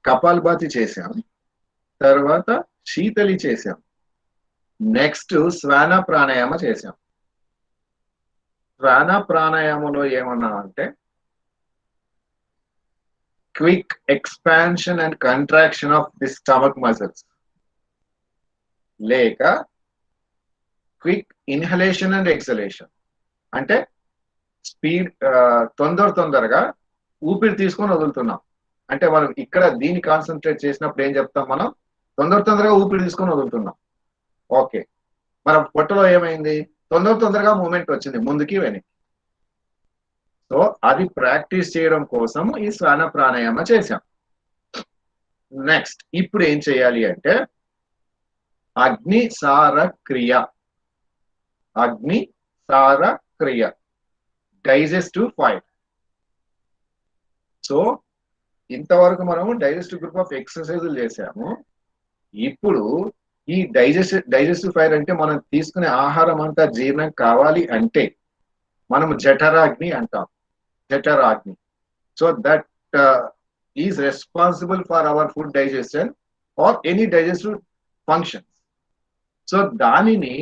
కపాలభాతి చేసాం, తర్వాత శీతలి చేసాం, నెక్స్ట్ శ్వాన ప్రాణాయామ చేసాం. శ్వాన ప్రాణాయామంలో ఏమన్నా అంటే quick expansion and contraction of the stomach muscles, లేక క్విక్ ఇన్హలేషన్ అండ్ ఎక్సలేషన్. అంటే స్పీడ్ తొందరగా ఊపిరి తీసుకొని వదులుతున్నాం. అంటే మనం ఇక్కడ దీన్ని కాన్సన్ట్రేట్ చేసినప్పుడు ఏం చెప్తాం, మనం తొందరగా ఊపిరి తీసుకొని వదులుతున్నాం. ఓకే, మన పొట్టలో ఏమైంది, తొందరగా మూమెంట్ వచ్చింది ముందుకి వెనక్కి. సో అది ప్రాక్టీస్ చేయడం కోసం ఈ శ్వాన ప్రాణాయామ చేశాం. నెక్స్ట్ ఇప్పుడు ఏం చేయాలి అంటే అగ్ని సార క్రియ, డైజెస్టివ్ ఫైర్. సో ఇంతవరకు మనము డైజెస్టివ్ గ్రూప్ ఆఫ్ ఎక్సర్సైజులు చేసాము. ఇప్పుడు ఈ డైజెస్టివ్ ఫైర్ అంటే మనం తీసుకునే ఆహారం అంతా జీర్ణం కావాలి అంటే మనము జఠరాగ్ని అంటాం. జఠరాగ్ని. So that is responsible for our food digestion or any digestive functions. So దానిని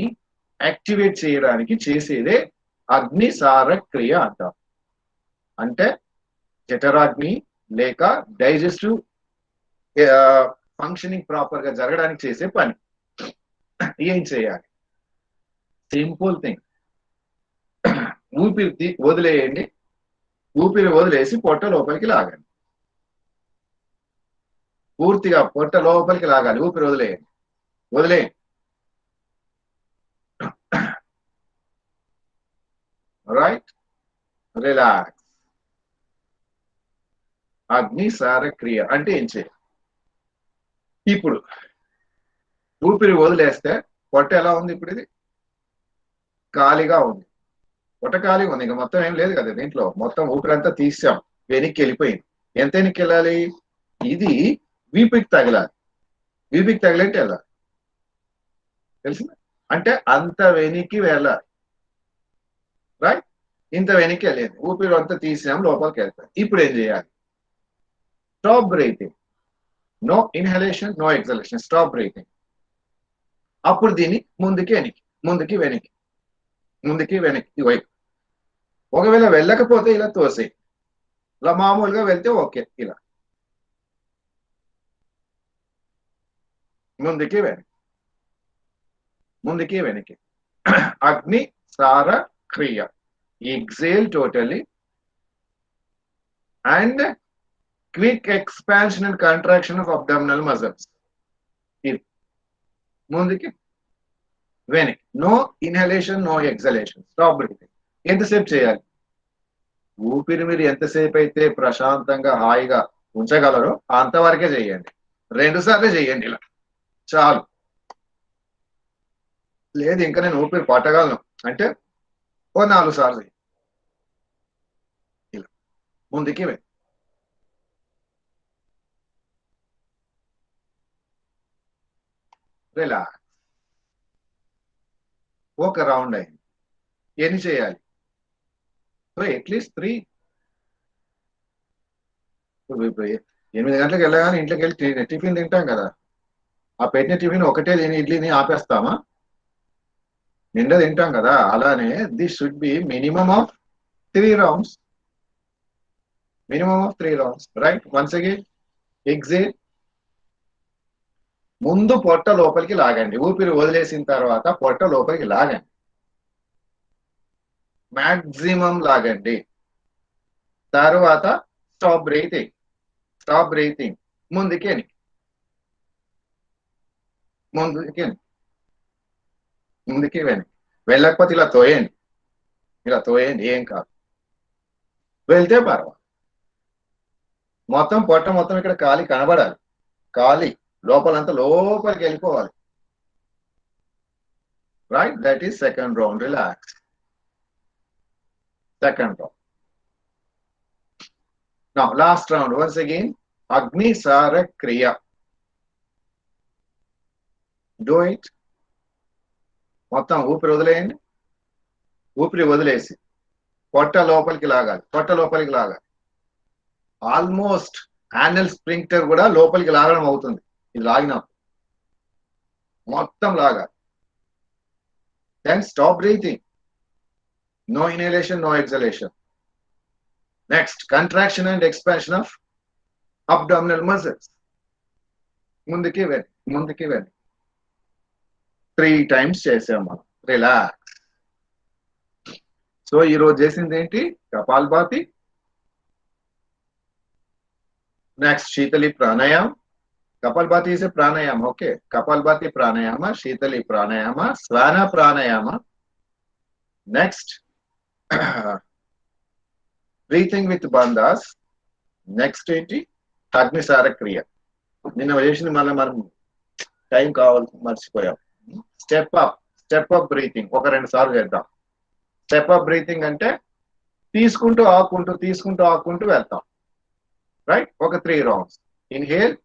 యాక్టివేట్ చేయడానికి చేసేదే అగ్నిసార క్రియ అంటాం. అంటే జఠరాగ్ని లేక డైజెస్టివ్ ఫంక్షనింగ్ ప్రాపర్ గా జరగడానికి చేసే పని. ఏం చేయాలి? Simple thing. ఊపిరి వదిలేయండి. ఊపిరి వదిలేసి పొట్ట లోపలికి లాగండి. పూర్తిగా పొట్ట లోపలికి లాగాలి. ఊపిరి వదిలేయండి. Right, relax. అగ్నిసార క్రియ అంటే ఏం చేయాలి? ఇప్పుడు ఊపిరి వదిలేస్తే పొట్ట ఎలా ఉంది? ఇప్పుడు ఇది ఖాళీగా ఉంది, పొట్ట ఖాళీగా ఉంది, ఇంకా మొత్తం ఏం లేదు కదా దీంట్లో. మొత్తం ఊపిరంతా తీసాం, వెనక్కి వెళ్ళిపోయింది. ఎంత వెనక్కి వెళ్ళాలి? ఇది వీపుకి తగలాలి. వీపుకి తగిలంటే వెళ్ళాలి, తెలిసిందా? అంటే అంత వెనక్కి వెళ్ళాలి. రైట్, ఇంత వెనక్కి వెళ్ళేది. ఊపిరి అంతా తీసాం, లోపలికి వెళ్తాం. ఇప్పుడు ఏం చేయాలి? Stop breathing. No inhalation, no exhalation. Stop breathing. అప్పుడు దీన్ని ముందుకి వెనక్కి, ముందుకి వెనక్కి, ముందుకి వెనక్కి వైపు. ఒకవేళ వెళ్ళకపోతే ఇలా తోసేయి. ఇలా మామూలుగా వెళ్తే ఓకే. ఇలా ముందుకి వెనక్కి, ముందుకి వెనక్కి. అగ్ని సార క్రియ. Exhale totally and quick expansion and contraction of abdominal muscles. ముందుకి వెనక్కి. No inhalation, no exhalation. Stop breathing. ఎంతసేపు చేయాలి? ఊపిరి మీరు ఎంతసేపు అయితే ప్రశాంతంగా హాయిగా ఉంచగలరో అంతవరకే చేయండి. 2 సార్లు చేయండి ఇలా చాలు. లేదు ఇంకా నేను ఊపిరి పట్టగలను అంటే ఓ 4 సార్లు ఇలా ముందుకి వెనక్కి. రిలాక్స్. ఒక రౌండ్ అయింది. ఎన్ని చేయాలి? అట్లీస్ట్ 3. 8 గంటలకు వెళ్ళగానే ఇంట్లోకి వెళ్ళి టిఫిన్ తింటాం కదా, ఆ పెట్టిన టిఫిన్ ఒకటే తిని ఇడ్లీని ఆపేస్తామా? నిండా తింటాం కదా. అలానే this should be minimum of 3 rounds. Minimum of 3 rounds. Right. Once again exhale. ముందు పొట్ట లోపలికి లాగండి. ఊపిరి వదిలేసిన తర్వాత పొట్ట లోపలికి లాగండి, మాక్సిమం లాగండి. తర్వాత స్టాప్ బ్రీతింగ్. Stop breathing. ముందుకి ముందుకి ముందుకి వెనక్కి. వెళ్ళకపోతే ఇలా తోయండి, ఇలా తోయండి, ఏం కాదు. వెళ్తే పర్వాలేదు. మొత్తం పొట్ట మొత్తం ఇక్కడ ఖాళీ కనబడాలి. ఖాళీ లోపలంతా లోపలికి వెళ్ళిపోవాలి. Right, that is second round. Relax. Second round. Now last round. Once again Agnisara kriya. Do it. మొత్తం ఊపిరి వదిలేయండి. ఊపిరి వదిలేసి పొట్ట లోపలికి లాగాలి, పొట్ట లోపలికి లాగాలి. ఆల్మోస్ట్ యానల్ స్ప్రింక్టర్ కూడా లోపలికి లాగడం అవుతుంది. ఇది లాగినప్పుడు మొత్తం లాగాలి. Then stop breathing. No inhalation, no exhalation. Next contraction and expansion of abdominal muscles. ముందుకి వెళ్ళి, ముందుకి వెళ్ళి 3 టైమ్స్ చేసాం మనం. రిలాక్స్. సో ఈరోజు చేసింది ఏంటి? Kapalbhati. Next Sheetali pranayama. Kapalbhati is a pranayama. Okay, kapalbhati pranayama, shitali pranayama, swana pranayama. Next breathing with bandhas. Next ఏంటి? అగ్నిసార క్రియ. నిన్న చేసింది మళ్ళీ మనం టైం కావాలి మర్చిపోయాం. స్టెప్ అప్ బ్రీతింగ్ ఒక 2 సార్లు చేద్దాం. స్టెప్ అప్ బ్రీతింగ్ అంటే తీసుకుంటూ ఆకుంటూ, తీసుకుంటూ ఆకుంటూ వెళ్తాం. రైట్. ఒక 3 rounds. Inhale,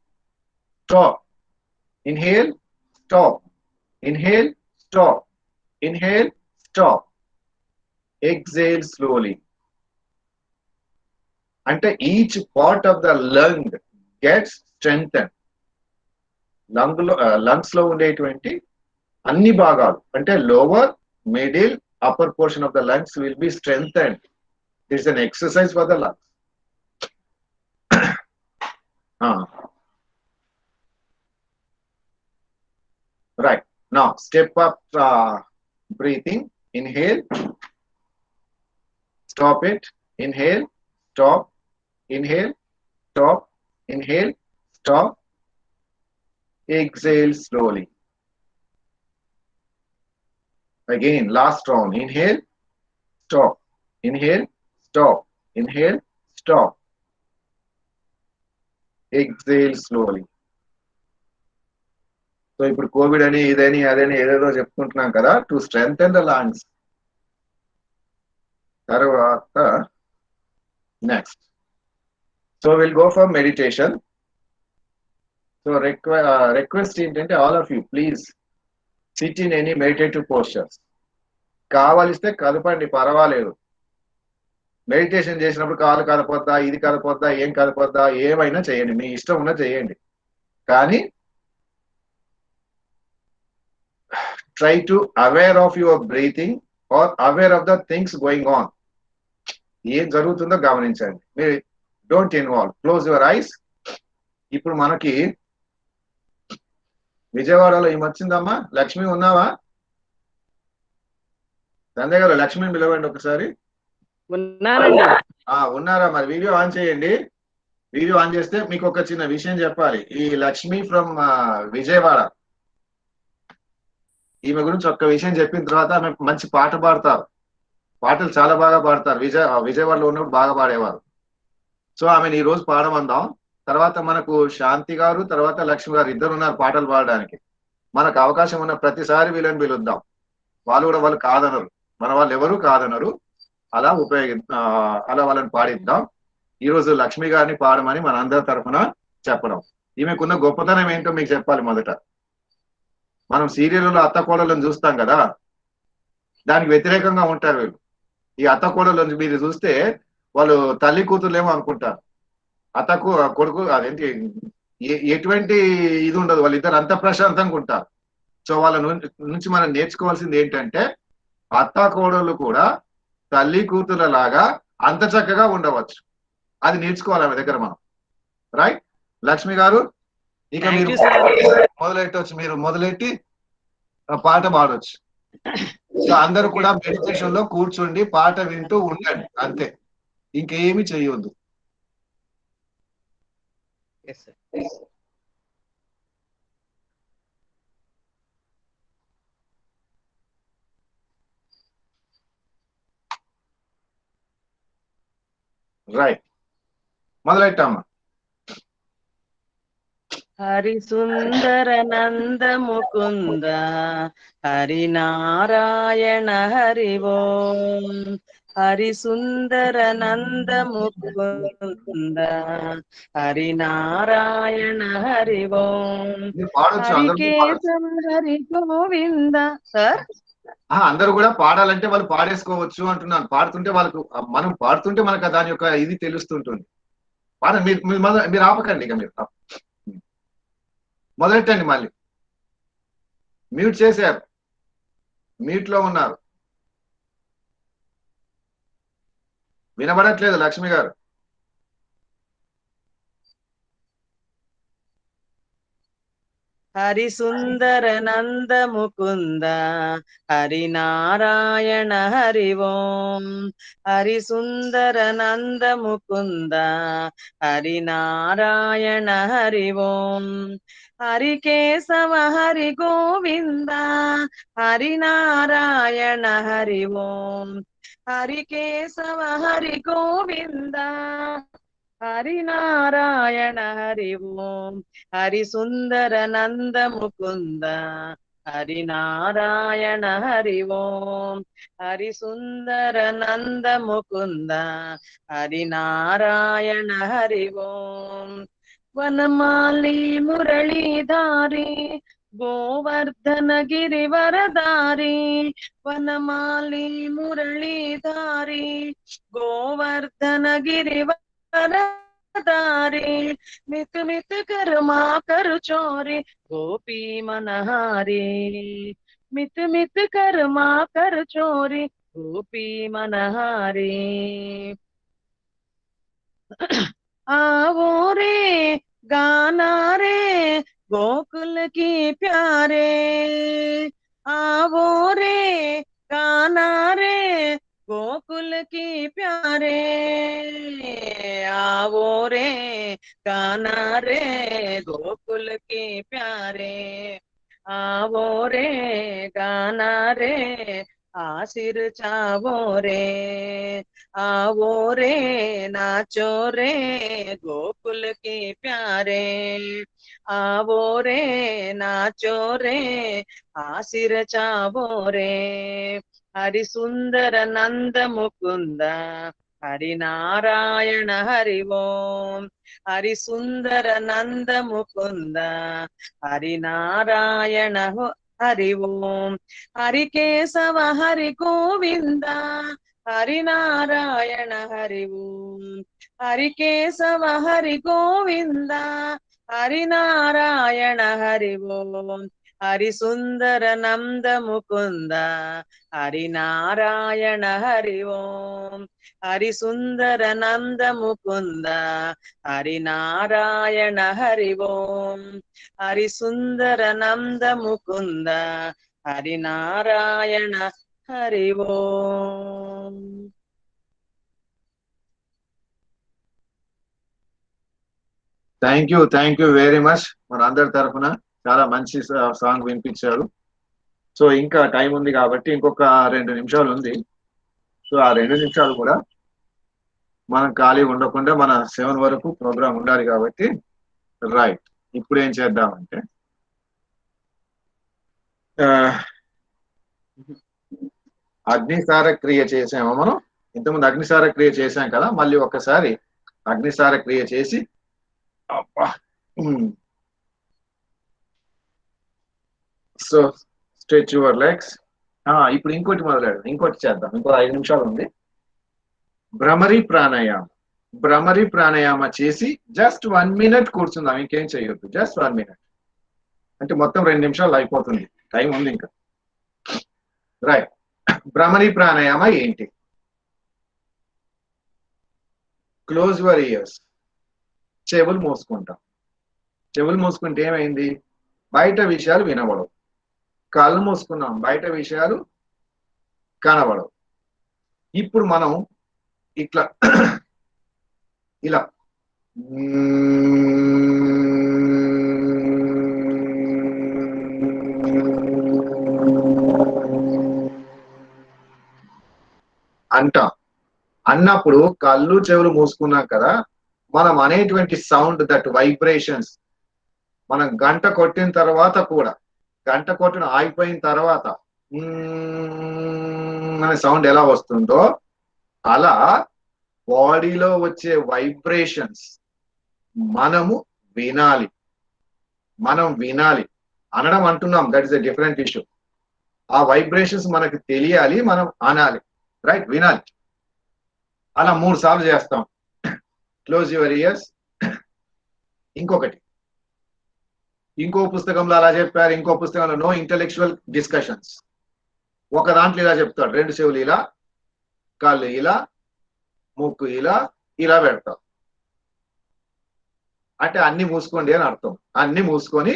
stop, inhale, stop, inhale, stop, inhale, stop, exhale slowly. అంటే each part of the lung gets strengthened. Lungs లో ఉండేటువంటి అన్ని భాగాలు అంటే lower, middle, upper portion of the lungs will be strengthened. It is an exercise for the lungs. Right. Now, step up breathing. Inhale. Stop it. Inhale. Stop. Inhale. Stop. Inhale. Stop. Exhale slowly. Again, last round. Inhale. Stop. Inhale, stop. Inhale, stop. Exhale slowly. So ఇప్పుడు Covid అని ఇదని అదని ఏదేదో చెప్పుకుంటున్నాం కదా, to strengthen the lungs. తర్వాత next, so will go for meditation. So request ఏంటంటే all of you please sit in any meditative postures. కావలిస్తే కదపండి, పర్వాలేదు. మెడిటేషన్ చేసినప్పుడు కాలు కదపొద్దా, ఇది కదపొద్దా, ఏం కదపొద్దా, ఏమైనా చేయండి, మీ ఇష్టం ఉన్న చేయండి. కానీ try to aware of your breathing or aware of the things going on. ఏం జరుగుతుందో గమనించండి. మీరు don't involve. Close your eyes. ఇప్పుడు మనకి విజయవాడలో ఏమొచ్చిందమ్మా? లక్ష్మి ఉన్నావా? సంజయ్ గారు లక్ష్మిని పిలవండి ఒకసారి. ఉన్నారా? మరి వీడియో ఆన్ చేయండి. వీడియో ఆన్ చేస్తే మీకు ఒక చిన్న విషయం చెప్పాలి. ఈ లక్ష్మి ఫ్రమ్ విజయవాడ, ఈమె గురించి ఒక్క విషయం చెప్పిన తర్వాత ఆమె మంచి పాట పాడతారు. పాటలు చాలా బాగా పాడతారు. విజయవాడలో ఉన్నప్పుడు బాగా పాడేవారు. సో ఆమెను ఈ రోజు పాడమందాం. తర్వాత మనకు శాంతి గారు, తర్వాత లక్ష్మి గారు ఇద్దరు ఉన్నారు పాటలు పాడడానికి. మనకు అవకాశం ఉన్న ప్రతిసారి వీళ్ళని పిలుద్దాం. వాళ్ళు కాదనరు, మన వాళ్ళు ఎవరు కాదనరు. అలా అలా వాళ్ళని పాడిద్దాం. ఈ రోజు లక్ష్మి గారిని పాడమని మన అందరి తరఫున చెప్పడం. ఈమెకున్న గొప్పతనం ఏంటో మీకు చెప్పాలి. మొదట మనం సీరియల్లో అత్త కోడలను చూస్తాం కదా, దానికి వ్యతిరేకంగా ఉంటారు వీళ్ళు. ఈ అత్త కోడలను మీరు చూస్తే వాళ్ళు తల్లి కూతుర్లేమో అనుకుంటారు. అత్తకు కొడుకు అదేంటి ఎటువంటి ఇది ఉండదు, వాళ్ళిద్దరు అంత ప్రశాంతంగా ఉంటారు. సో వాళ్ళ నుంచి మనం నేర్చుకోవాల్సింది ఏంటంటే అత్త కోడళ్ళు కూడా తల్లి కూతుర్ల లాగా అంత చక్కగా ఉండవచ్చు. అది నేర్చుకోవాలి ఆమె దగ్గర మనం. రైట్ లక్ష్మి గారు, ఇక మీరు మొదలెట్టవచ్చు. మీరు మొదలెట్టి పాట పాడవచ్చు. సో అందరూ కూడా మెడిటేషన్ లో కూర్చోండి, పాట వింటూ ఉండండి, అంతే, ఇంకేమి చేయొద్దు. రైట్, మొదలెట్టమ్మా. హరి సుందర నంద ముకుంద హరి నారాయణ హరి ఓం. హరి సుందర నంద ముకుంద హరి నారాయణ హరి ఓం. హరి కేశవ హరి గోవింద. సార్ అందరూ కూడా పాడాలంటే వాళ్ళు పాడేసుకోవచ్చు అంటున్నాను. పాడుతుంటే వాళ్ళకు, మనం పాడుతుంటే మనకు దాని యొక్క ఇది తెలుస్తుంటుంది. మీరు ఆపకండి, ఇక మీరు మొదలెట్టండి. మళ్ళీ మ్యూట్ చేశారు, మ్యూట్ లో ఉన్నారు, వినబడట్లేదు లక్ష్మి గారు. హరి సుందర నంద ముకుంద హరి నారాయణ హరి ఓం. హరి సుందర నంద ముకుంద హరి నారాయణ హరి ఓం. హరి కేశవ హరి గోవింద హరి నారాయణ హరి ఓం. హరి కేశవ హరి గోవింద హరి నారాయణ హరి ఓం. హరి సుందర నంద ముకుంద హరి నారాయణ హరి ఓం. హరి సుందర నంద ముకుంద హరి నారాయణ హరి ఓం. వనమాలి మురళీధారి గోవర్ధన గిరివరదారి. వనమాలి మురళీధారి గోవర్ధన గిరివరదారి. మిత్ మిత్ కర్మా కరు చోరి గోపీ మనహారి. మిత్ మిత్ కర్మా కరు చోరి గోపీ మనహారి. आवो रे गाना रे गोकुल की प्यारे. आवो रे गाना रे गोकुल की प्यारे. आवो रे गाना रे गोकुल की प्यारे. आवो रे गाना रे आसिर चावो रे आवो रे नाचो रे गोकुल के प्यारे आवो रे नाचो रे आसिर चावो रे हरि सुंदर नंद मुकुंद हरि नारायण हरि ओम हरि सुंदर नंद मुकुंद हरि नारायण हरि ओम हरि केशव हरि गोविंद हरि नारायण हरि ओम हरि केशव हरि गोविंद हरि नारायण हरि ओम हरि सुंदर नंद मुकुंद हरि नारायण हरि ओम हरि सुंदर नंद मुकुंद हरि नारायण हरि ओम हरि सुंदर नंद मुकुंद हरि नारायण हरि ओम థ్యాంక్ యూ వెరీ మచ్ మన అందరి తరఫున చాలా మంచి సాంగ్ వినిపించారు. సో ఇంకా టైం ఉంది కాబట్టి ఇంకొక 2 నిమిషాలు ఉంది. సో ఆ 2 నిమిషాలు కూడా మనం ఖాళీ ఉండకుండా మన 7 వరకు ప్రోగ్రామ్ ఉండాలి కాబట్టి రైట్. ఇప్పుడు ఏం చేద్దామంటే అగ్నిసార క్రియ చేసాము మనం. ఇంతకుముందు అగ్నిసార క్రియ చేసాం కదా, మళ్ళీ ఒకసారి అగ్నిసార క్రియ చేసి సో స్ట్రెచ్ యువర్ లెగ్స్. ఇప్పుడు ఇంకోటి మొదలాడు, ఇంకోటి చేద్దాం. ఇంకో 5 నిమిషాలు ఉంది. భ్రమరి ప్రాణాయామ. భ్రమరి ప్రాణాయామ చేసి జస్ట్ 1 మినిట్ కూర్చుందాం, ఇంకేం చేయొద్దు. జస్ట్ 1 మినిట్ అంటే మొత్తం 2 నిమిషాలు అయిపోతుంది, టైం ఉంది ఇంకా. రైట్. భ్రమరి ప్రాణాయామ ఏంటి? Close your years. చెవులు మూసుకుంటాం. చెవులు మూసుకుంటే ఏమైంది? బయట విషయాలు వినబడవు. కళ్ళు మూసుకున్నాం, బయట విషయాలు కనబడవు. ఇప్పుడు మనం ఇట్లా ఇలా అంటాం. అన్నప్పుడు కళ్ళు చెవులు మూసుకున్నాం కదా, మనం అనేటువంటి సౌండ్, దట్ వైబ్రేషన్స్, మనం గంట కొట్టిన తర్వాత కూడా, గంట కొట్టిన ఆగిపోయిన తర్వాత అనే సౌండ్ ఎలా వస్తుందో అలా బాడీలో వచ్చే వైబ్రేషన్స్ మనము వినాలి. మనం వినాలి అనడం అంటున్నాం, that is a different issue. ఆ వైబ్రేషన్స్ మనకు తెలియాలి, మనం అనాలి. రైట్, వినాలి. అలా 3 సార్లు చేస్తాం. Close your years. ఇంకొకటి, ఇంకో పుస్తకంలో అలా చెప్పారు, ఇంకో పుస్తకంలో నో ఇంటలెక్చువల్ డిస్కషన్స్. ఒక దాంట్లో ఇలా చెప్తాడు, 2 చెవులు ఇలా, కాళ్ళు ఇలా, ముక్కు ఇలా, ఇలా పెడతాం. అంటే అన్ని మూసుకోండి అని అర్థం. అన్ని మూసుకొని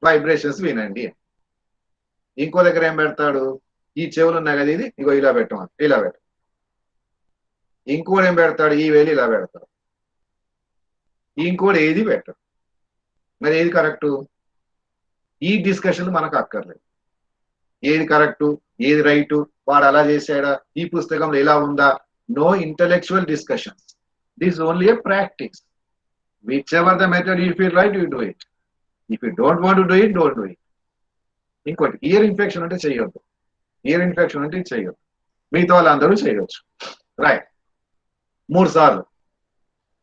వైబ్రేషన్స్ వినండి. ఇంకో దగ్గర ఏం పెడతాడు, ఈ చెవులు ఉన్నాయి కదా, ఇది ఇగో ఇలా పెట్టమని, ఇలా పెట్ట. ఇంకోటి ఏం పెడతాడు, ఈ వేలు ఇలా పెడతాడు. ఇంకోటి ఏది పెట్టడు. మరి ఏది కరెక్టు? ఈ డిస్కషన్ మనకు అక్కర్లేదు. ఏది కరెక్టు, ఏది రైటు, వాడు అలా చేశాడా, ఈ పుస్తకంలో ఎలా ఉందా? No intellectual discussions. This only a practice. Whichever the method you feel right, you do it. If you don't want to do it, don't do it. ఇంకోటి, ఇయర్ ఇన్ఫెక్షన్ అంటే చేయొద్దు. ఇయర్ ఇన్ఫెక్షన్ అంటే చేయొద్దు. మిగతా వాళ్ళందరూ చేయొచ్చు. Right. 3 సార్లు.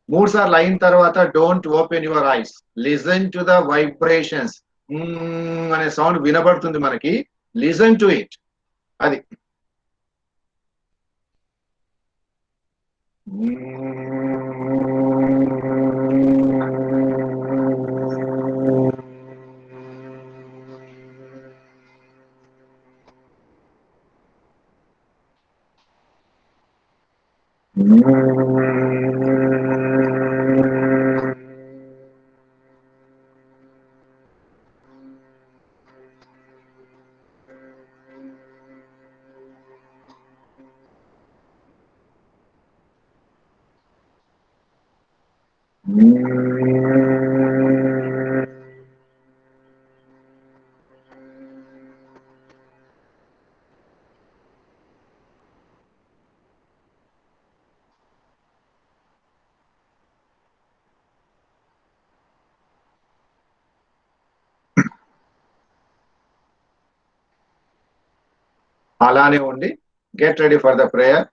3 సార్లు అయిన తర్వాత don't open your eyes. Listen to the vibrations. అనే సౌండ్ వినబడుతుంది మనకి, లిజన్ టు ఇట్. అది అలానే ఉండి get ready for the prayer.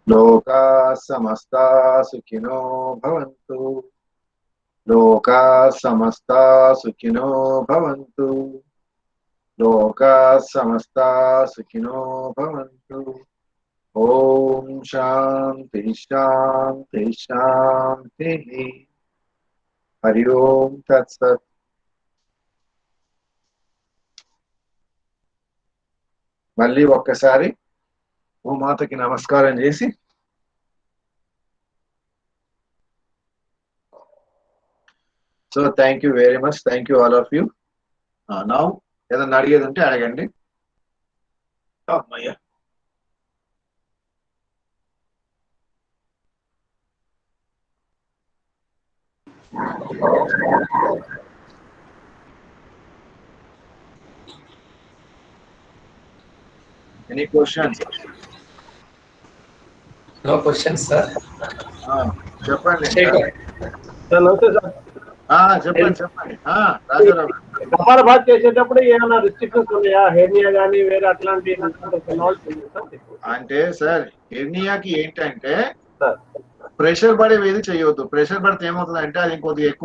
లోకా సమస్తా సుఖినో భవంతు. లోకా సమస్తా సుఖినో భవంతు. లోకా సమస్తా సుఖినో భవంతు. ఓం శాంతి శాంతి శాంతి. హరి ఓం తత్సత్. మళ్ళీ ఒక్కసారి భూమాతకి నమస్కారం చేసి so thank you very much. Thank you all of you. Now ఏదన్నా అడిగేది ఉంటే అడగండి. అమ్మయ్య. Any questions? No questions sir. చెప్పండి. సార్ నమస్తే సార్. చెప్పండి చెప్పండి. రాజారావు కపాలభాతి చేసేటప్పుడు ఏమైనా రిస్ట్రిక్షన్స్ ఉన్నాయా? హెర్నియా కానీ వేరే అట్లాంటి అంటే సార్ హెర్నియాకి ఏంటంటే సార్ ప్రెషర్ పడేవి ఏది చేయవద్దు. ప్రెషర్ పడితే ఏమవుతుంది అంటే అది ఇంకొద్దిగా ఎక్కువ